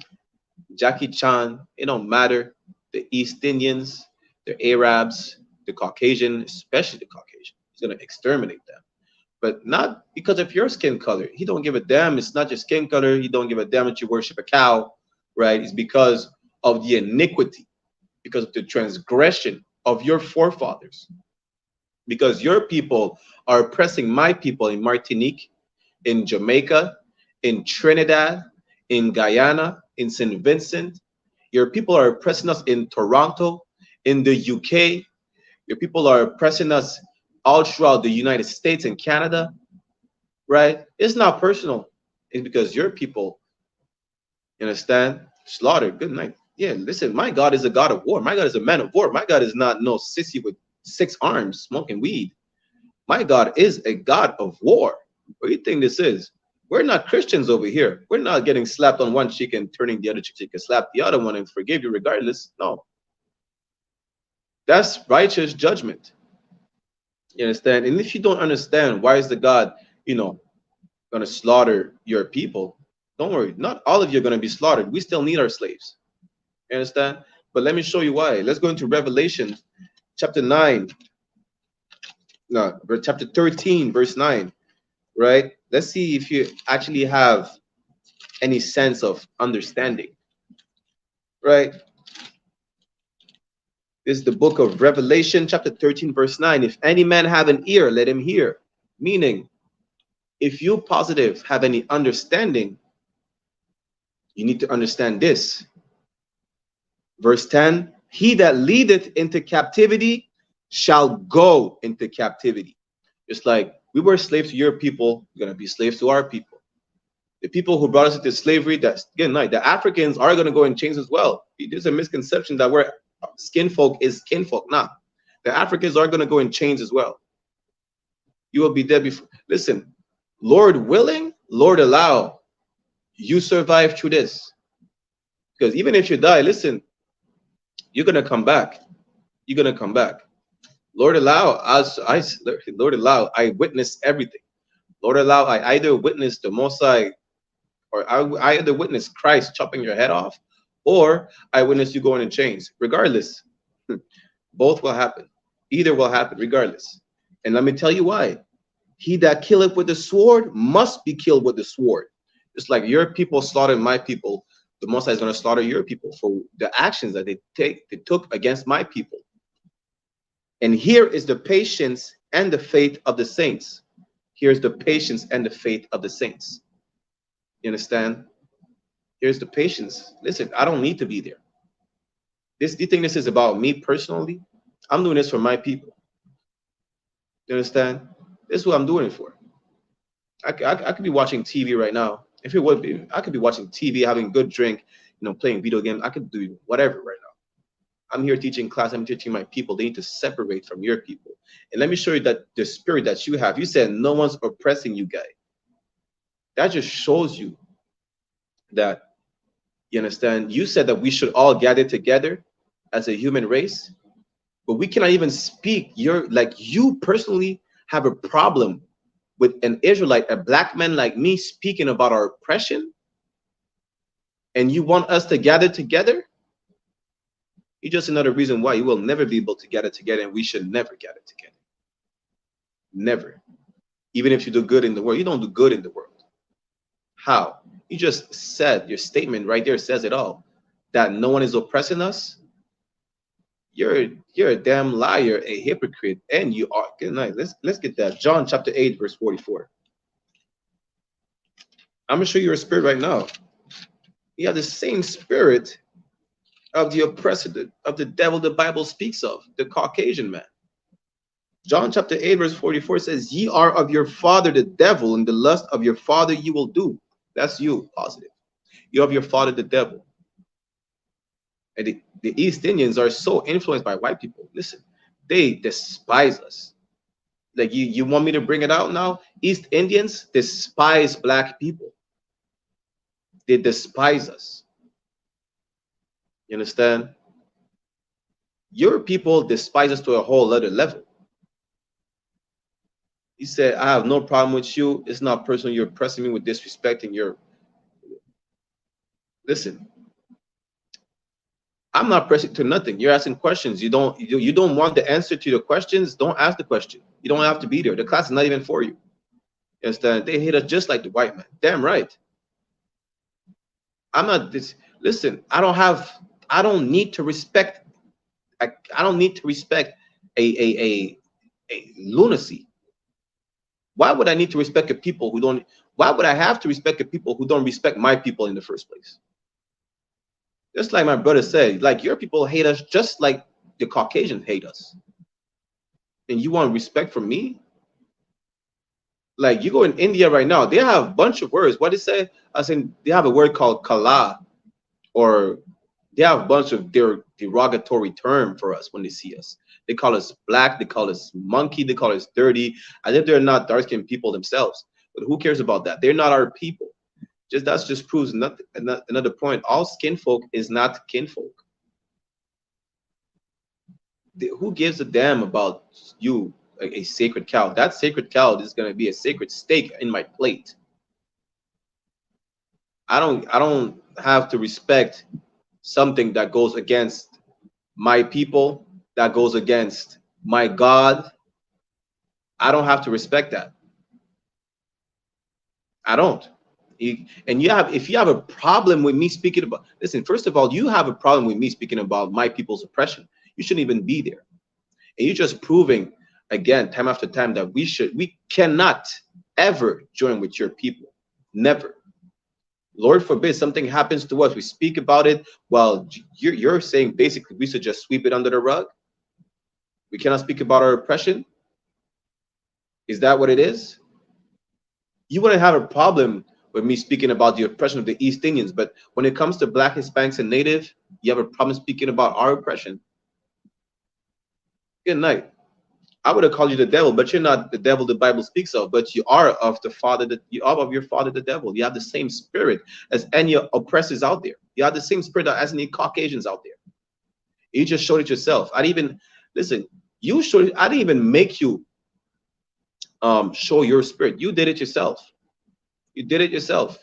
Jackie Chan. It don't matter. The East Indians, the Arabs, the Caucasian, especially the Caucasian. He's going to exterminate them. But not because of your skin color. He don't give a damn. It's not your skin color. He don't give a damn that you worship a cow, right? It's because of the iniquity, because of the transgression of your forefathers. Because your people are oppressing my people in Martinique, in Jamaica, in Trinidad, in Guyana, in St. Vincent. Your people are oppressing us in Toronto, in the UK. Your people are oppressing us all throughout the United States and Canada, right? It's not personal. It's because your people, you understand, slaughtered. Good night. Yeah, listen, my God is a God of war. My God is a man of war. My God is not no sissy with 6 arms smoking weed. My God is a God of war. What do you think this is? We're not Christians over here. We're not getting slapped on one cheek and turning the other cheek so you can slap the other one and forgive you regardless. No. That's righteous judgment. You understand? And if you don't understand why is the God, you know, going to slaughter your people, don't worry. Not all of you are going to be slaughtered. We still need our slaves. You understand? But let me show you why. Let's go into Revelation chapter 9. No, chapter 13, verse 9. Right? Let's see if you actually have any sense of understanding. Right? This is the book of Revelation, chapter 13, verse 9. If any man have an ear, let him hear. Meaning, if you positive have any understanding, you need to understand this. Verse 10, he that leadeth into captivity shall go into captivity. Just like we were slaves to your people, we're going to be slaves to our people. The people who brought us into slavery, that's again, like the Africans are going to go in chains as well. There's a misconception that we're skin folk is kinfolk. Nah, the Africans are going to go in chains as well. You will be dead before. Listen, Lord willing, Lord allow, you survive through this. Because even if you die, listen, you're going to come back. You're going to come back. Lord allow, Lord allow, I witness everything. Lord allow, I either witness the Most High, or I either witness Christ chopping your head off, or I witness you going in chains. Regardless, both will happen. Either will happen, regardless. And let me tell you why. He that killeth with the sword must be killed with the sword. Just like your people slaughtered my people, the Most High is going to slaughter your people for the actions that they took against my people. And here is the patience and the faith of the saints. Here's the patience and the faith of the saints. You understand? Here's the patience. Listen, I don't need to be there. Do you think this is about me personally? I'm doing this for my people. You understand? This is what I'm doing it for. I could be watching TV right now. If it would be, I could be watching TV, having a good drink, you know, playing video games. I could do whatever right now. I'm here teaching class. I'm teaching my people. They need to separate from your people. And let me show you that the spirit that you have. You said no one's oppressing you, guy. That just shows you that, you understand, you said that we should all gather together as a human race, but we cannot even speak. You personally have a problem with an Israelite, a black man like me, speaking about our oppression, and you want us to gather together? It's just another reason why you will never be able to gather together, and we should never gather together. Never. Even if you do good in the world, you don't do good in the world. How? You just said, your statement right there says it all, that no one is oppressing us. You're a damn liar, a hypocrite, and you are. Good night. Let's get that. John chapter 8, verse 44. I'm gonna show you your spirit right now. You have the same spirit of the oppressor, of the devil the Bible speaks of, the Caucasian man. John chapter 8, verse 44 says, ye are of your father the devil, and the lust of your father you will do. That's you, positive. You're of your father the devil. And the East Indians are so influenced by white people. Listen, they despise us. Like you want me to bring it out now? East Indians despise black people. They despise us. You understand? Your people despise us to a whole other level. He said, I have no problem with you. It's not personal. You're oppressing me with disrespecting your. Listen, I'm not pressing to nothing. You're asking questions. You don't want the answer to the questions. Don't ask the question. You don't have to be there. The class is not even for you. You understand? They hate us just like the white man. Damn right. I'm not this. Listen, I don't need to respect. I don't need to respect a lunacy. Why would I need to respect the people who don't? Why would I have to respect the people who don't respect my people in the first place? Just like my brother said, like your people hate us just like the Caucasians hate us. And you want respect from me? Like, you go in India right now, they have a bunch of words. What they say? I said they have a word called kala, or they have a bunch of their derogatory term for us when they see us. They call us black, they call us monkey, they call us dirty, as if they're not dark-skinned people themselves. But who cares about that? They're not our people. That just proves nothing. Another point. All skin folk is not kinfolk. Who gives a damn about you? A sacred cow. That sacred cow is going to be a sacred steak in my plate. I don't have to respect something that goes against my people, that goes against my God. I don't have to respect that. I don't. And if you have a problem with me speaking about, listen, first of all, you have a problem with me speaking about my people's oppression. You shouldn't even be there. And you're just proving again, time after time, that we cannot ever join with your people. Never. Lord forbid something happens to us. We speak about it. Well, you're saying basically we should just sweep it under the rug. We cannot speak about our oppression. Is that what it is? You wouldn't have a problem with me speaking about the oppression of the East Indians, but when it comes to Black, Hispanics, and Native, you have a problem speaking about our oppression? Good night. I would have called you the devil, but you're not the devil the Bible speaks of, but you are of the father that you are of your father, the devil. You have the same spirit as any oppressors out there. You have the same spirit as any Caucasians out there. You just showed it yourself. I didn't even listen. You showed it. I didn't even make you show your spirit. You did it yourself. You did it yourself.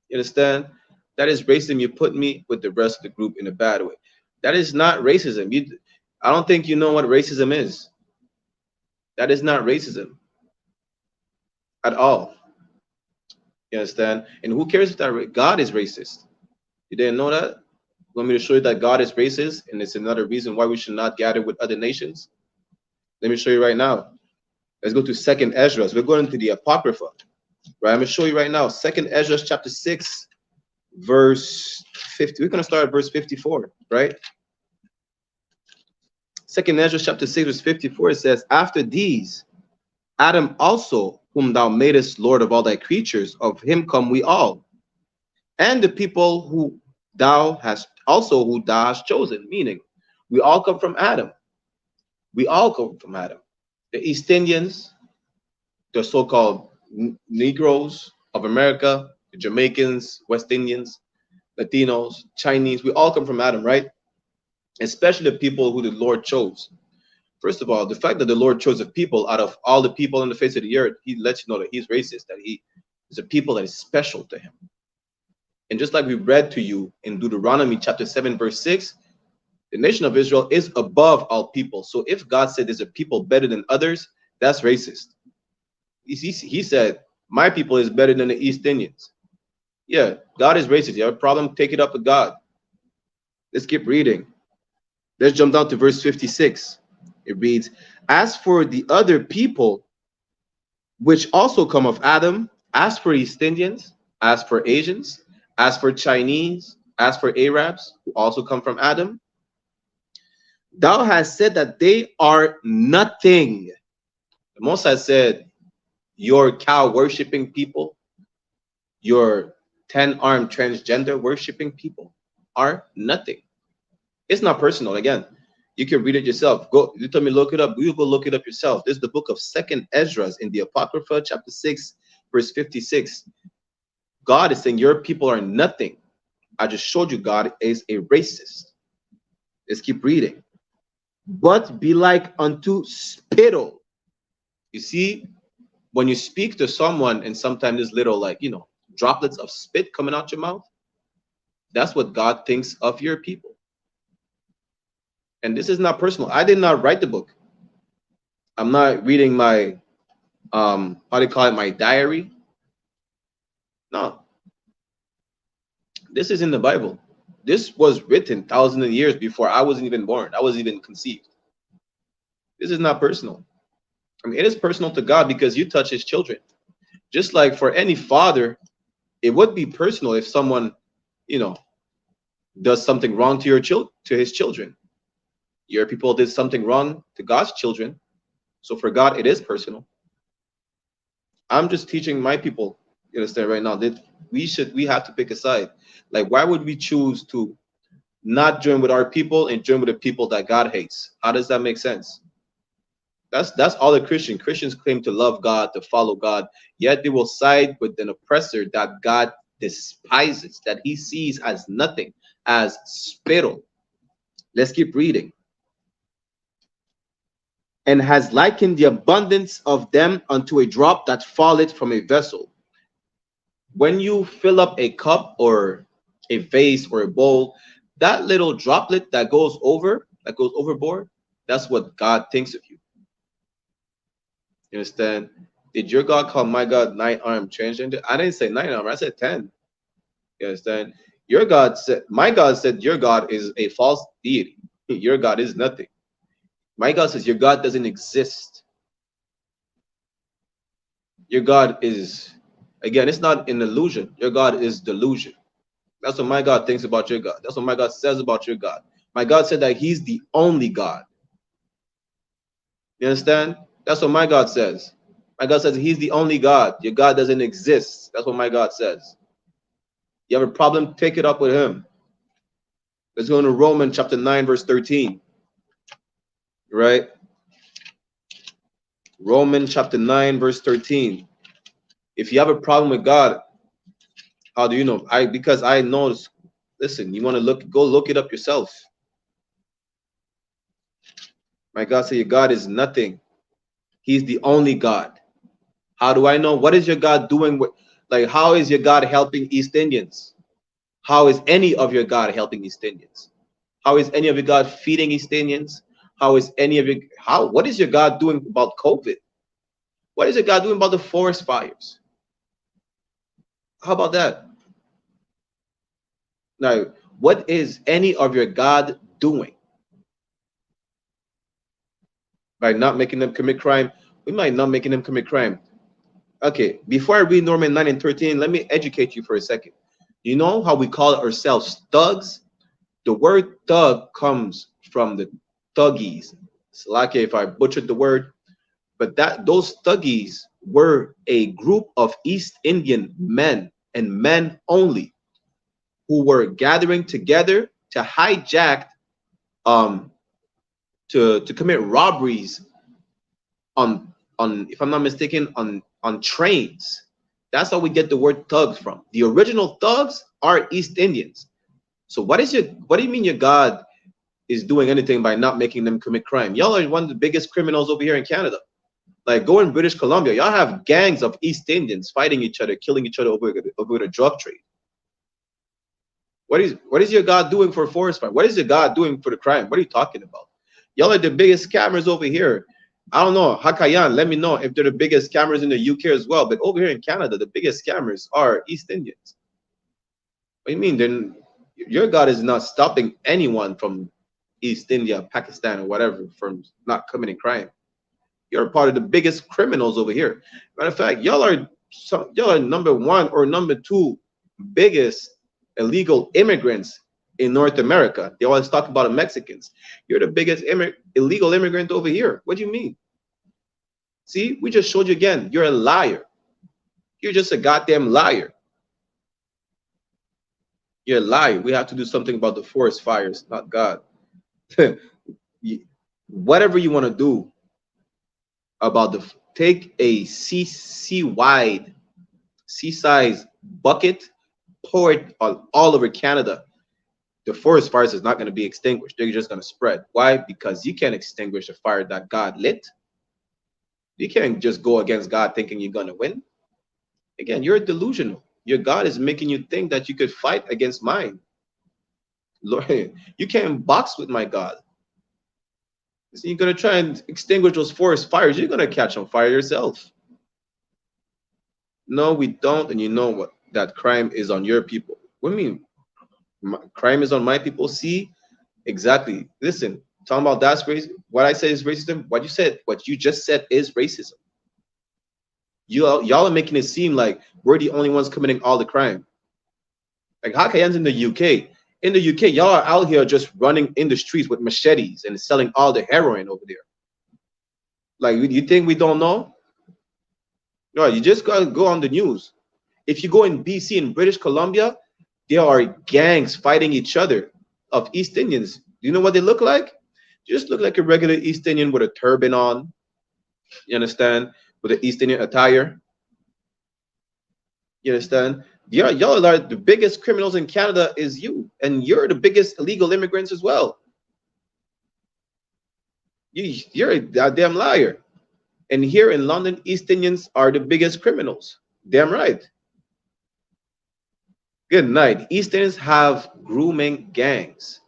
You understand? That is racism. You put me with the rest of the group in a bad way. That is not racism. I don't think you know what racism is. That is not racism at all. You understand? And who cares if that God is racist? You didn't know that? You want me to show you that God is racist, and it's another reason why we should not gather with other nations? Let me show you right now. Let's go to 2nd Ezra. We're going to the Apocrypha. Right? I'm going to show you right now. 2nd Ezra chapter 6, verse 50. We're going to start at verse 54, right? 2nd Ezra chapter 6, verse 54, it says, after these, Adam also, whom thou madest Lord of all thy creatures, of him come we all, and the people who thou hast chosen, meaning we all come from Adam. We all come from Adam. The East Indians, the so-called Negroes of America, the Jamaicans, West Indians, Latinos, Chinese, we all come from Adam, right? Especially the people who the Lord chose. First of all, the fact that the Lord chose a people out of all the people on the face of the earth, he lets you know that he's racist, that he is a people that is special to him. And just like we read to you in Deuteronomy chapter 7, verse 6, the nation of Israel is above all people. So if God said there's a people better than others, that's racist. He said, my people is better than the East Indians. Yeah, God is racist. You have a problem? Take it up with God. Let's keep reading. Let's jump down to verse 56. It reads, as for the other people, which also come of Adam, as for East Indians, as for Asians, as for Chinese, as for Arabs, who also come from Adam, thou hast said that they are nothing. The Most High said, your cow worshiping people, your 10-armed transgender worshiping people are nothing. It's not personal. Again, you can read it yourself. Go, you tell me look it up. You go look it up yourself. This is the book of 2nd Ezra in the Apocrypha, chapter 6, verse 56. God is saying your people are nothing. I just showed you God is a racist. Let's keep reading. But be like unto spittle. You see, when you speak to someone and sometimes there's little, like, you know, droplets of spit coming out your mouth, that's what God thinks of your people. And this is not personal. I did not write the book. I'm not reading my, how do you call it, my diary? No. This is in the Bible. This was written thousands of years before I wasn't even born. I wasn't even conceived. This is not personal. I mean, it is personal to God because you touch his children. Just like for any father, it would be personal if someone, you know, does something wrong to his children. Your people did something wrong to God's children. So for God, it is personal. I'm just teaching my people, you understand, right now, that we have to pick a side. Like, why would we choose to not join with our people and join with the people that God hates? How does that make sense? That's all the Christians claim to love God, to follow God, yet they will side with an oppressor that God despises, that he sees as nothing, as spittle. Let's keep reading. And has likened the abundance of them unto a drop that falleth from a vessel. When you fill up a cup or a vase or a bowl, that little droplet that goes overboard, that's what God thinks of you. You understand? Did your God call my God 9-armed transgender? I didn't say 9-armed, I said 10. You understand? Your God said, my God said your God is a false deity. Your God is nothing. My God says your God doesn't exist. Your God is, again, it's not an illusion. Your God is delusion. That's what my God thinks about your God. That's what my God says about your God. My God said that he's the only God. You understand? That's what my God says. My God says he's the only God. Your God doesn't exist. That's what my God says. You have a problem, take it up with him. Let's go into Romans chapter 9, verse 13. Right? Romans chapter 9, verse 13. If you have a problem with God, how do you know? Because I know. Listen, you want to go look it up yourself. My God said your God is nothing. He's the only God. How do I know? What is your God doing with, like, how is your God helping East Indians? How is any of your God helping East Indians? How is any of your God feeding East Indians? How is any of your, what is your God doing about COVID? What is your God doing about the forest fires? How about that? Now, what is any of your God doing? By not making them commit crime, we might not making them commit crime. Okay, before I read Romans 9 and 13, let me educate you for a second. You know how we call ourselves thugs? The word thug comes from the thuggies. It's like if I butchered the word, but those thuggies were a group of East Indian men and men only who were gathering together to hijack, to commit robberies on if I'm not mistaken, on trains. That's how we get the word thugs from. The original thugs are East Indians. So what do you mean your God is doing anything by not making them commit crime? Y'all are one of the biggest criminals over here in Canada. Like, go in British Columbia, y'all have gangs of East Indians fighting each other, killing each other over the drug trade. What is your God doing for a forest fire? What is your God doing for the crime? What are you talking about? Y'all are the biggest scammers over here. I don't know, Hakayan, let me know if they're the biggest scammers in the UK as well. But over here in Canada, the biggest scammers are East Indians. What do you mean? Then your God is not stopping anyone from East India, Pakistan, or whatever from not committing crime. You're part of the biggest criminals over here. Matter of fact, y'all are number 1 or number 2 biggest illegal immigrants in North America. They always talk about the Mexicans. You're the biggest illegal immigrant over here. What do you mean? See, we just showed you again. You're a liar. You're just a goddamn liar. You're a liar. We have to do something about the forest fires, not God. Whatever you want to do about take a sea-size bucket, pour it all over Canada. The forest fires is not going to be extinguished. They're just going to spread. Why? Because you can't extinguish a fire that God lit. You can't just go against God thinking you're going to win. Again, you're delusional. Your God is making you think that you could fight against mine. Lord, you can't box with my God. So you're going to try and extinguish those forest fires. You're going to catch on fire yourself. No, we don't. And you know what? That crime is on your people. What do you mean? Crime is on my people? See? Exactly. Listen, talking about that's race. What I said is racism. What you just said is racism. Y'all are making it seem like we're the only ones committing all the crime. Like Hakayan's in the UK. In the UK, y'all are out here just running in the streets with machetes and selling all the heroin over there. Like, you think we don't know? No, you just gotta go on the news. If you go in BC in British Columbia, there are gangs fighting each other of East Indians. Do you know what they look like? They just look like a regular East Indian with a turban on. You understand? With an East Indian attire. You understand? Y'all are the biggest criminals in Canada is you. And you're the biggest illegal immigrants as well. You're a goddamn liar. And here in London, East Indians are the biggest criminals. Damn right. Good night. East Indians have grooming gangs.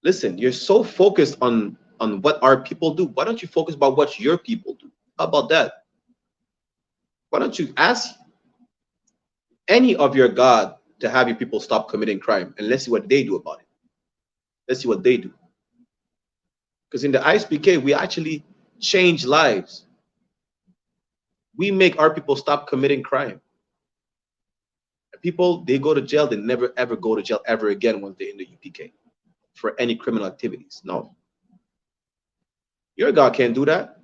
Listen, you're so focused on what our people do. Why don't you focus about what your people do? How about that? Why don't you ask any of your God to have your people stop committing crime, and let's see what they do about it. Let's see what they do. Because in the I.S.U.P.K, we actually change lives. We make our people stop committing crime. People, they go to jail, they never ever go to jail ever again once they're in the UPK for any criminal activities. No. Your God can't do that.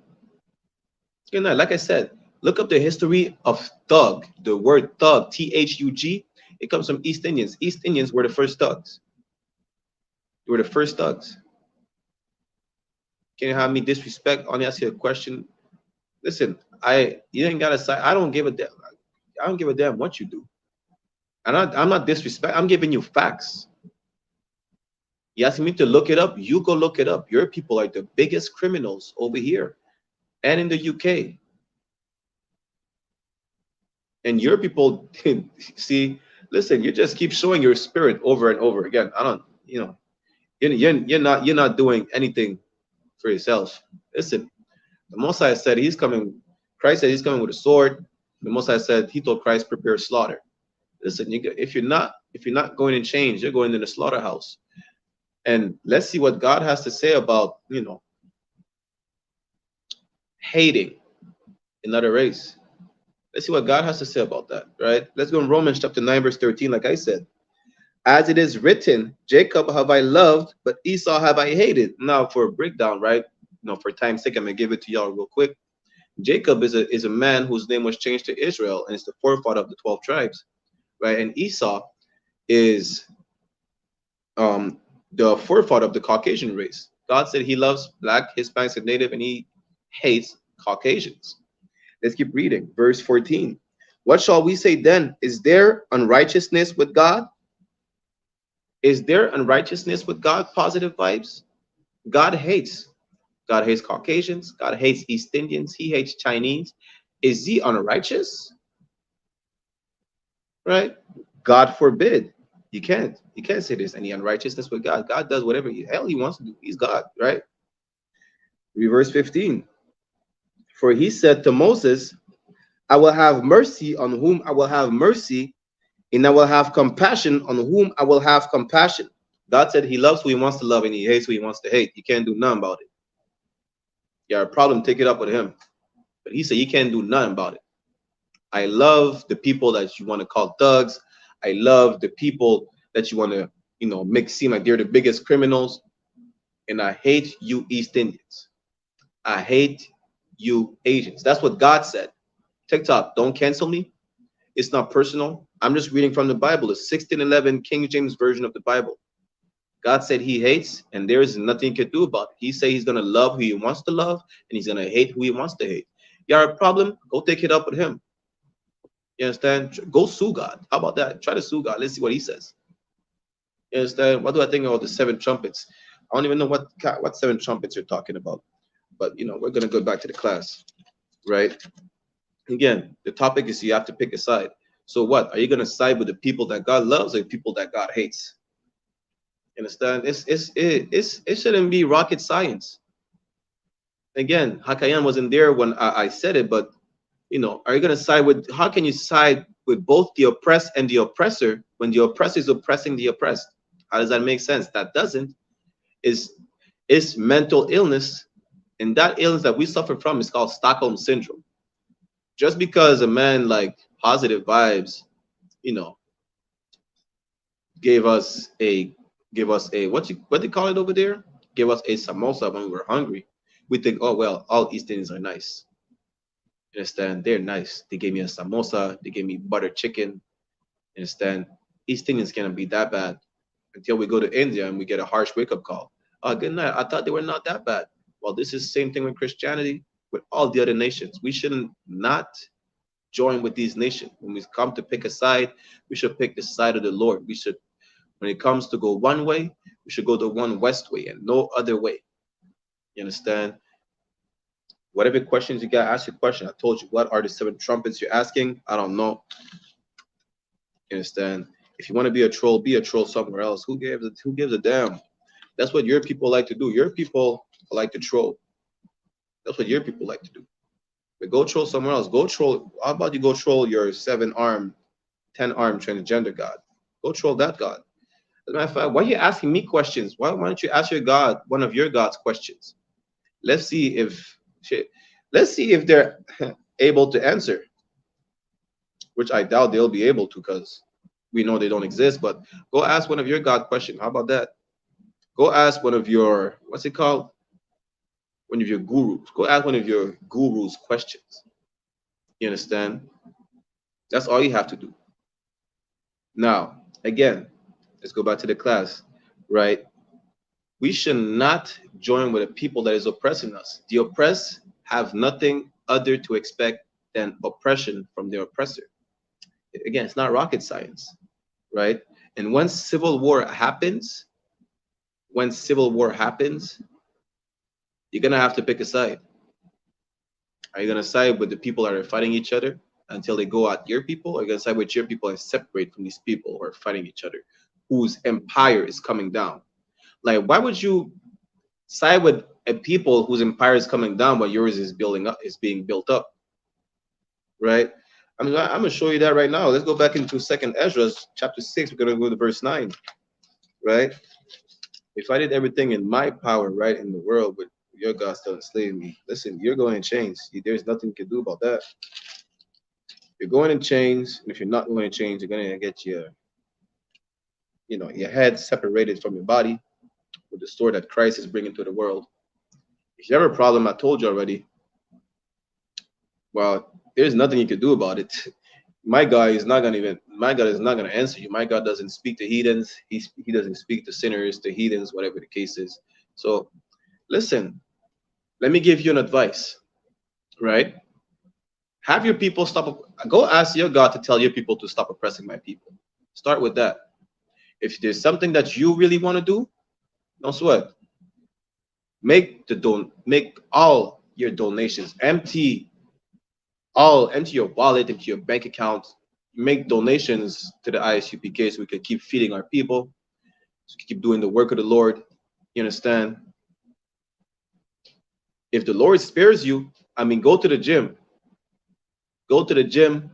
You know, like I said, look up the history of thug. The word thug, T-H-U-G, it comes from East Indians. East Indians were the first thugs. They were the first thugs. Can you have me disrespect? I want to ask you a question. Listen, you ain't gotta say, I don't give a damn. I don't give a damn what you do. And I'm not disrespect. I'm giving you facts. You asking me to look it up? You go look it up. Your people are the biggest criminals over here and in the UK. And your people, see, listen, you just keep showing your spirit over and over again. I don't, you know, you're not doing anything for yourself. Listen, the Most High said he's coming. Christ said he's coming with a sword. The Most High said he told Christ prepare slaughter. Listen, if you're not going in chains, you're going in the slaughterhouse. And let's see what God has to say about, you know, hating another race. Let's see what God has to say about that, right? Let's go in Romans chapter 9, verse 13, like I said. As it is written, Jacob have I loved, but Esau have I hated. Now, for a breakdown, right? You know, for time's sake, I'm gonna give it to y'all real quick. Jacob is a man whose name was changed to Israel, and it's the forefather of the 12 tribes, right? And Esau is the forefather of the Caucasian race. God said he loves black, Hispanics, and native, and he hates Caucasians. Let's keep reading. Verse 14. What shall we say then? Is there unrighteousness with God? Is there unrighteousness with God? Positive vibes. God hates Caucasians. God hates East Indians. He hates Chinese. Is he unrighteous? Right? God forbid. You can't say there's any unrighteousness with God. God does whatever the hell he wants to do. He's God, right? Verse 15. For he said to Moses, I will have mercy on whom I will have mercy, and I will have compassion on whom I will have compassion. God said he loves who he wants to love and he hates who he wants to hate. You can't do nothing about it. You have a problem, take it up with him. But he said you can't do nothing about it. I love the people that you want to call thugs. I love the people that you want to, you know, make seem like they're the biggest criminals. And I hate you East Indians. I hate you Asians. That's what God said. TikTok, don't cancel me. It's not personal. I'm just reading from the Bible. It's 1611 King James Version of the Bible. God said he hates, and there is nothing he can do about it. He said he's going to love who he wants to love, and he's going to hate who he wants to hate. You have a problem? Go take it up with him. You understand? Go sue God. How about that? Try to sue God. Let's see what he says. You understand? What do I think about the 7 trumpets? I don't even know what 7 trumpets you're talking about. But, you know, we're going to go back to the class, right? Again, the topic is you have to pick a side. So what? Are you going to side with the people that God loves or the people that God hates? You understand? It shouldn't be rocket science. Again, Hakayan wasn't there when I said it, but, you know, are you going to side with, how can you side with both the oppressed and the oppressor when the oppressor is oppressing the oppressed? How does that make sense? That doesn't. It's mental illness, and that illness that we suffer from is called Stockholm Syndrome. Just because a man like positive vibes, you know, gave us a what they call it over there? Gave us a samosa when we were hungry. We think, oh well, all East Indians are nice. You understand? They're nice. They gave me a samosa. They gave me butter chicken. You understand? East Indians cannot be that bad until we go to India and we get a harsh wake up call. Oh, good night. I thought they were not that bad. Well, this is the same thing with Christianity, with all the other nations. We shouldn't not join with these nations. When we come to pick a side, we should pick the side of the Lord. We should, when it comes to go one way, we should go the one west way and no other way. You understand? Whatever questions you got, ask your question. I told you, what are the 7 trumpets you're asking? I don't know. You understand? If you want to be a troll somewhere else. Who gives a damn? That's what your people like to do. Your people like to troll. That's what your people like to do. But go troll somewhere else. Go troll. How about you go troll your 7-armed, 10-armed transgender God? Go troll that God. As a matter of fact, why are you asking me questions? Why don't you ask your God one of your God's questions? Let's see if they're able to answer, which I doubt they'll be able to because we know they don't exist. But go ask one of your God questions. How about that? Go ask one of your, what's it called? One of your gurus. Go ask one of your gurus questions. You understand? That's all you have to do. Now, again, let's go back to the class, right? We should not join with a people that is oppressing us. The oppressed have nothing other to expect than oppression from their oppressor. Again, it's not rocket science, right? And when civil war happens, you're gonna have to pick a side. Are you gonna side with the people that are fighting each other until they go at your people, or are you gonna side with your people and separate from these people who are fighting each other, whose empire is coming down? Like, why would you side with a people whose empire is coming down while yours is being built up? Right? I'm gonna show you that right now. Let's go back into 2nd Ezra chapter 6. We're gonna go to verse 9. Right? If I did everything in my power, right, in the world, but your God still enslaving me, listen, you're going in chains. There's nothing you can do about that. You're going in chains, and if you're not going in chains, you're gonna get your head separated from your body with the sword that Christ is bringing to the world. If you have a problem, I told you already, well, there's nothing you can do about it. My God is not gonna answer you. My God doesn't speak to heathens. He doesn't speak to sinners, to heathens, whatever the case is. So listen, let me give you an advice, right? Have your people stop. Go ask your God to tell your people to stop oppressing my people. Start with that. If there's something that you really want to do, don't sweat. Make all your donations. Empty your wallet, empty your bank account. Make donations to the I.S.U.P.K so we can keep feeding our people, so we can keep doing the work of the Lord. You understand? If the Lord spares you, go to the gym. Go to the gym,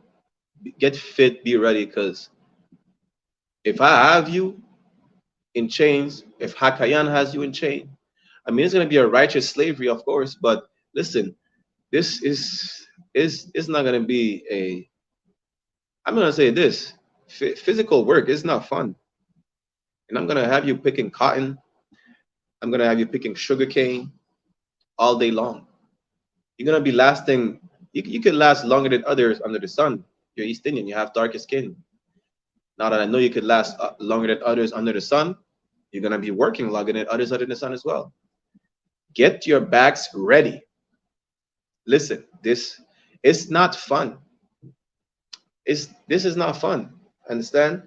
get fit, be ready, because if I have you in chains, if Hakayan has you in chain, it's going to be a righteous slavery, of course, but listen, this is not going to be I'm going to say this, physical work is not fun. And I'm going to have you picking cotton. I'm going to have you picking sugarcane all day long. You're going to be lasting, you could last longer than others under the sun. You're East Indian, you have darker skin. Now that I know you could last longer than others under the sun, you're going to be working longer than others under the sun as well. Get your bags ready. Listen, this is not fun. This is not fun. Understand?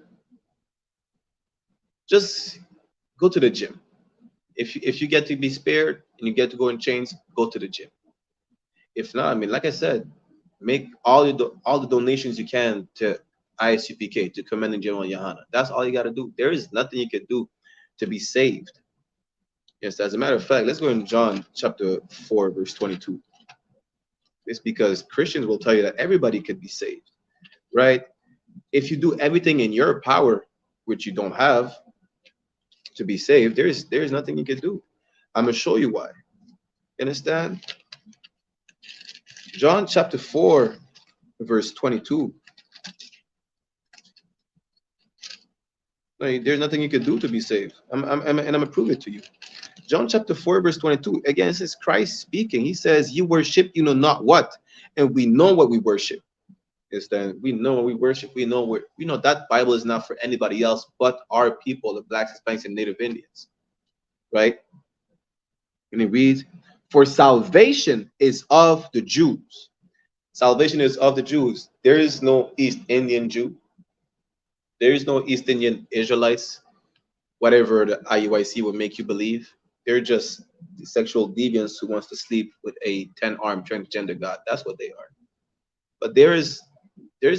Just go to the gym. If you get to be spared and you get to go in chains, go to the gym. If not, like I said, make all the donations you can to I.S.U.P.K, to Commanding General YAHANNA. That's all you got to do. There is nothing you can do to be saved. Yes, as a matter of fact, let's go in John chapter 4, verse 22. It's because Christians will tell you that everybody could be saved, right? If you do everything in your power, which you don't have, to be saved, there's nothing you can do. I'm going to show you why. You understand? John chapter 4, verse 22. Like, there's nothing you could do to be saved. And I'm gonna prove it to you. John chapter 4, verse 22. Again, this is Christ speaking. He says, "You worship, you know not what," and we know what we worship. Is that we know what we worship. We know that Bible is not for anybody else but our people, the blacks, Hispanics, and Native Indians, right? And it reads, "For salvation is of the Jews." Salvation is of the Jews. There is no East Indian Jew. There is no East Indian Israelites, whatever the IUIC will make you believe. They're just the sexual deviants who wants to sleep with a 10-armed transgender god. That's what they are. But there is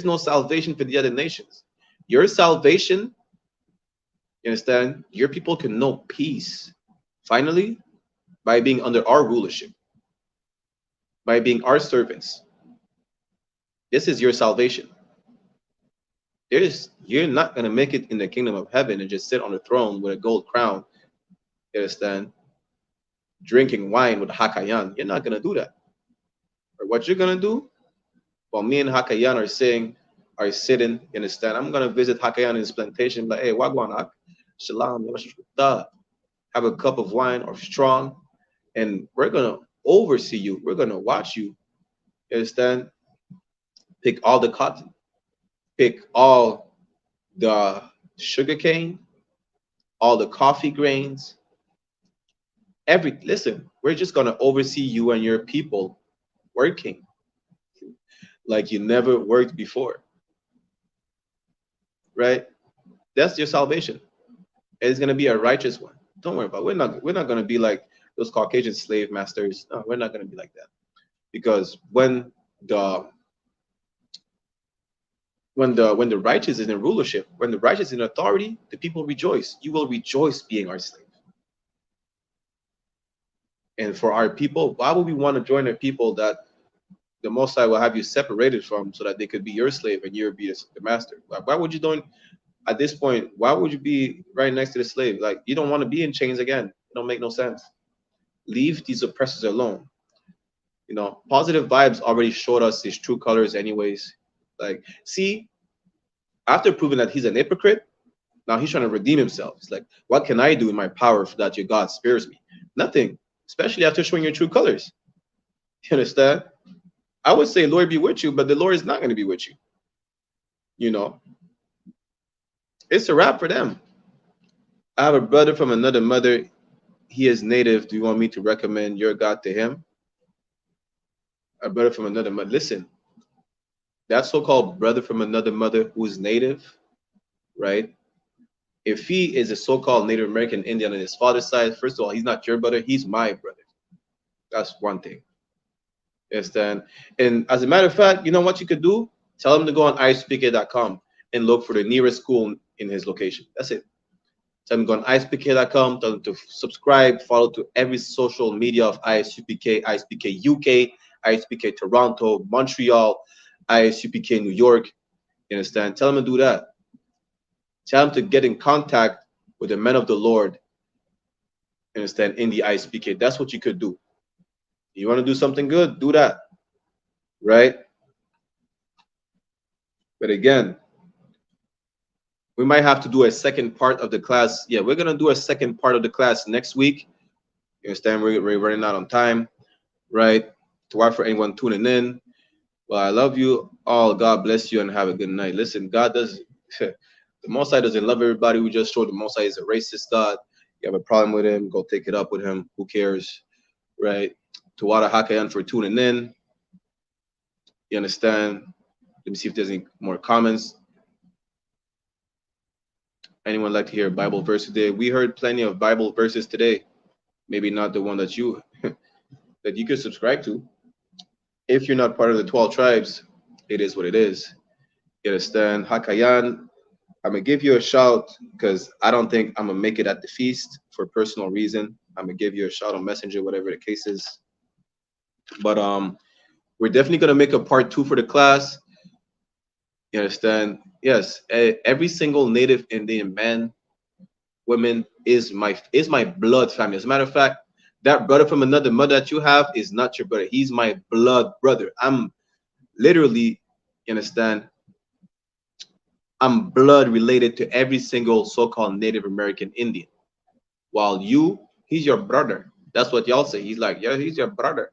no salvation for the other nations. Your salvation, you understand? Your people can know peace, finally, by being under our rulership, by being our servants. This is your salvation. You're not going to make it in the kingdom of heaven and just sit on the throne with a gold crown, you understand, drinking wine with Hakayan. You're not going to do that. Or what you're going to do, while me and Hakayan are sitting, you understand, I'm going to visit Hakayan in his plantation, like, hey, wagwan hak, SHALAM, have a cup of wine or strong, and we're going to oversee you. We're going to watch you, you understand, pick all the cotton, pick all the sugar cane, all the coffee grains, listen, we're just going to oversee you and your people working like you never worked before, right? That's your salvation. It's going to be a righteous one. Don't worry about it. We're not going to be like those Caucasian slave masters. No, we're not going to be like that. Because when the righteous is in rulership, when the righteous is in authority, the people rejoice. You will rejoice being our slave. And for our people, why would we want to join a people that the Most High will have you separated from, so that they could be your slave and you'll be the master? Why would you don't, at this point, why would you be right next to the slave? Like, you don't want to be in chains again. It don't make no sense. Leave these oppressors alone. You know, Positive Vibes already showed us his true colors anyways. Like, see, after proving that he's an hypocrite, now he's trying to redeem himself. It's like, what can I do in my power so that your God spares me? Nothing, especially after showing your true colors. You understand? I would say, Lord be with you, but the Lord is not going to be with you. You know, it's a wrap for them. I have a brother from another mother. He is native. Do you want me to recommend your God to him? A brother from another mother. Listen, that so-called brother from another mother who is native, right? If he is a so-called Native American Indian on his father's side, first of all, he's not your brother. He's my brother. That's one thing. Understand? And as a matter of fact, you know what you could do? Tell him to go on isupk.com and look for the nearest school in his location. That's it. Tell him to go on isupk.com, tell him to subscribe, follow to every social media of I.S.U.P.K, I.S.U.P.K UK, I.S.U.P.K Toronto, Montreal, I.S.U.P.K New York. You understand? Tell him to do that. Tell him to get in contact with the men of the Lord, you understand, in the I.S.U.P.K. That's what you could do. You want to do something good, do that, right? But again, we might have to do a second part of the class. Yeah, we're going to do a second part of the class next week. You understand? We're running out on time, right? To why for anyone tuning in. Well, I love you all. God bless you and have a good night. Listen, God does, the Most High doesn't love everybody. We just showed the Most High is a racist God. You have a problem with him, go take it up with him. Who cares, right? Tawada Hakayan for tuning in. You understand? Let me see if there's any more comments. Anyone like to hear a Bible verse today? We heard plenty of Bible verses today. Maybe not the one that you that you could subscribe to. If you're not part of the 12 tribes, it is what it is. You understand? Hakayan, I'm gonna give you a shout because I don't think I'm gonna make it at the feast for personal reason. I'm gonna give you a shout on Messenger, whatever the case is. But we're definitely gonna make a part 2 for the class. You understand? Yes, every single Native Indian man, women is my blood family. As a matter of fact, that brother from another mother that you have is not your brother. He's my blood brother. I'm literally, you understand, I'm blood related to every single so-called Native American Indian. While he's your brother. That's what y'all say. He's like, yeah, he's your brother.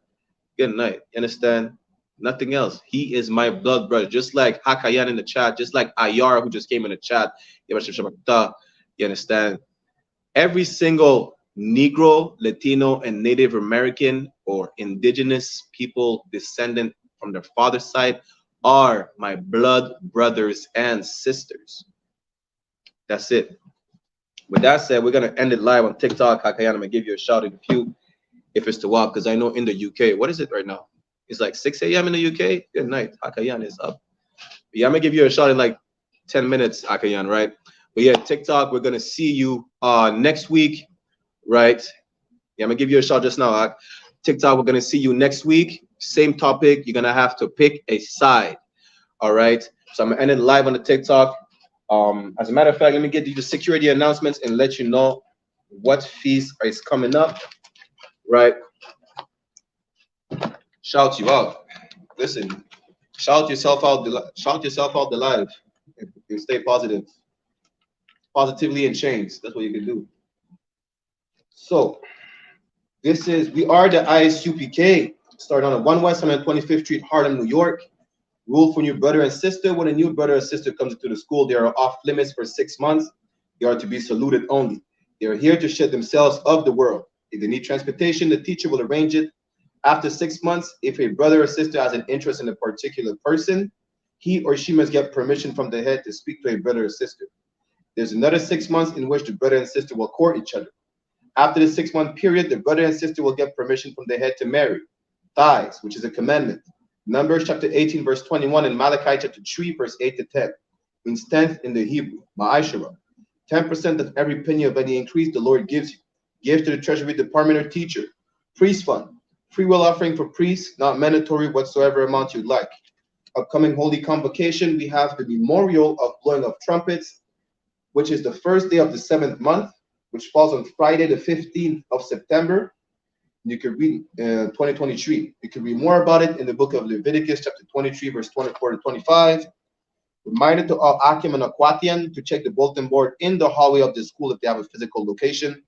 Good night. You understand? Nothing else. He is my blood brother. Just like Hakayan in the chat, just like Ayar who just came in the chat. You understand? Every single Negro, Latino, and Native American or indigenous people descendant from their father's side are my blood brothers and sisters. That's it. With that said, we're gonna end it live on TikTok. Hakayan, I'm gonna give you a shout out if it's to WAP, because I know in the UK, what is it right now? It's like 6 a.m. in the UK. Good night. Hakayan is up. But yeah, I'm gonna give you a shout in like 10 minutes, Hakayan, right? But yeah, TikTok, we're gonna see you next week, right? Yeah, I'm gonna give you a shout just now. TikTok, we're gonna see you next week. Same topic. You're gonna have to pick a side. All right. So I'm gonna end it live on the TikTok. As a matter of fact, let me get you the security announcements and let you know what feast is coming up. Right. Shout you out. Listen, shout yourself out. Shout yourself out the live. You stay positive. Positively and change. That's what you can do. So we are the I.S.U.P.K. Start on 1 West 125th Street, Harlem, New York. Rule for new brother and sister. When a new brother or sister comes into the school, they are off limits for 6 months. They are to be saluted only. They are here to shed themselves of the world. If they need transportation, the teacher will arrange it. After 6 months, if a brother or sister has an interest in a particular person, he or she must get permission from the head to speak to a brother or sister. There's another 6 months in which the brother and sister will court each other. After the 6-month period, the brother and sister will get permission from the head to marry. Tithes, which is a commandment. Numbers chapter 18, verse 21, and Malachi chapter 3, verse 8 to 10. Means tenth in the Hebrew, ma'ashara. 10% of every penny of any increase the Lord gives you. Give to the treasury department or teacher. Priest fund. Free will offering for priests, not mandatory whatsoever amount you'd like. Upcoming holy convocation, we have the memorial of blowing of trumpets, which is the first day of the 7th month, which falls on Friday, the 15th of September. You can read 2023. You can read more about it in the book of Leviticus, chapter 23, verse 24 to 25. Reminder to all Akim and Aquatian to check the bulletin board in the hallway of the school if they have a physical location.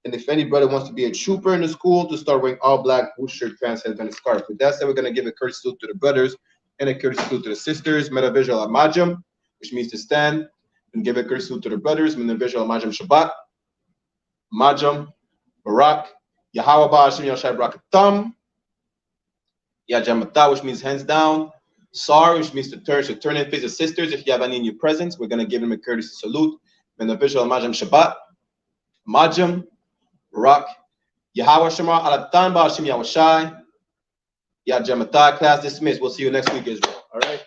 And if any brother wants to be a trooper in the school, to start wearing all black, blue shirt, pants, headband, and scarf. With that said, we're going to give a courtesy salute to the brothers and a courtesy salute to the sisters. Metavision Amajam, which means to stand, and give a courtesy salute to the brothers. Metavision Amajam Shabbat, Majam, Barak, Yahweh Ba'ashim Yashai Brakatam, Yajamata, which means hands down, Sar, which means to turn and face the sisters. If you have any in your presence, we're going to give them a courtesy salute. Metavision Amajam Shabbat, Majam, Barak, Yahweh Shema Alatan Ba'ashim Yahweh Shai, Yajamata. Class dismissed. We'll see you next week, Israel. All right.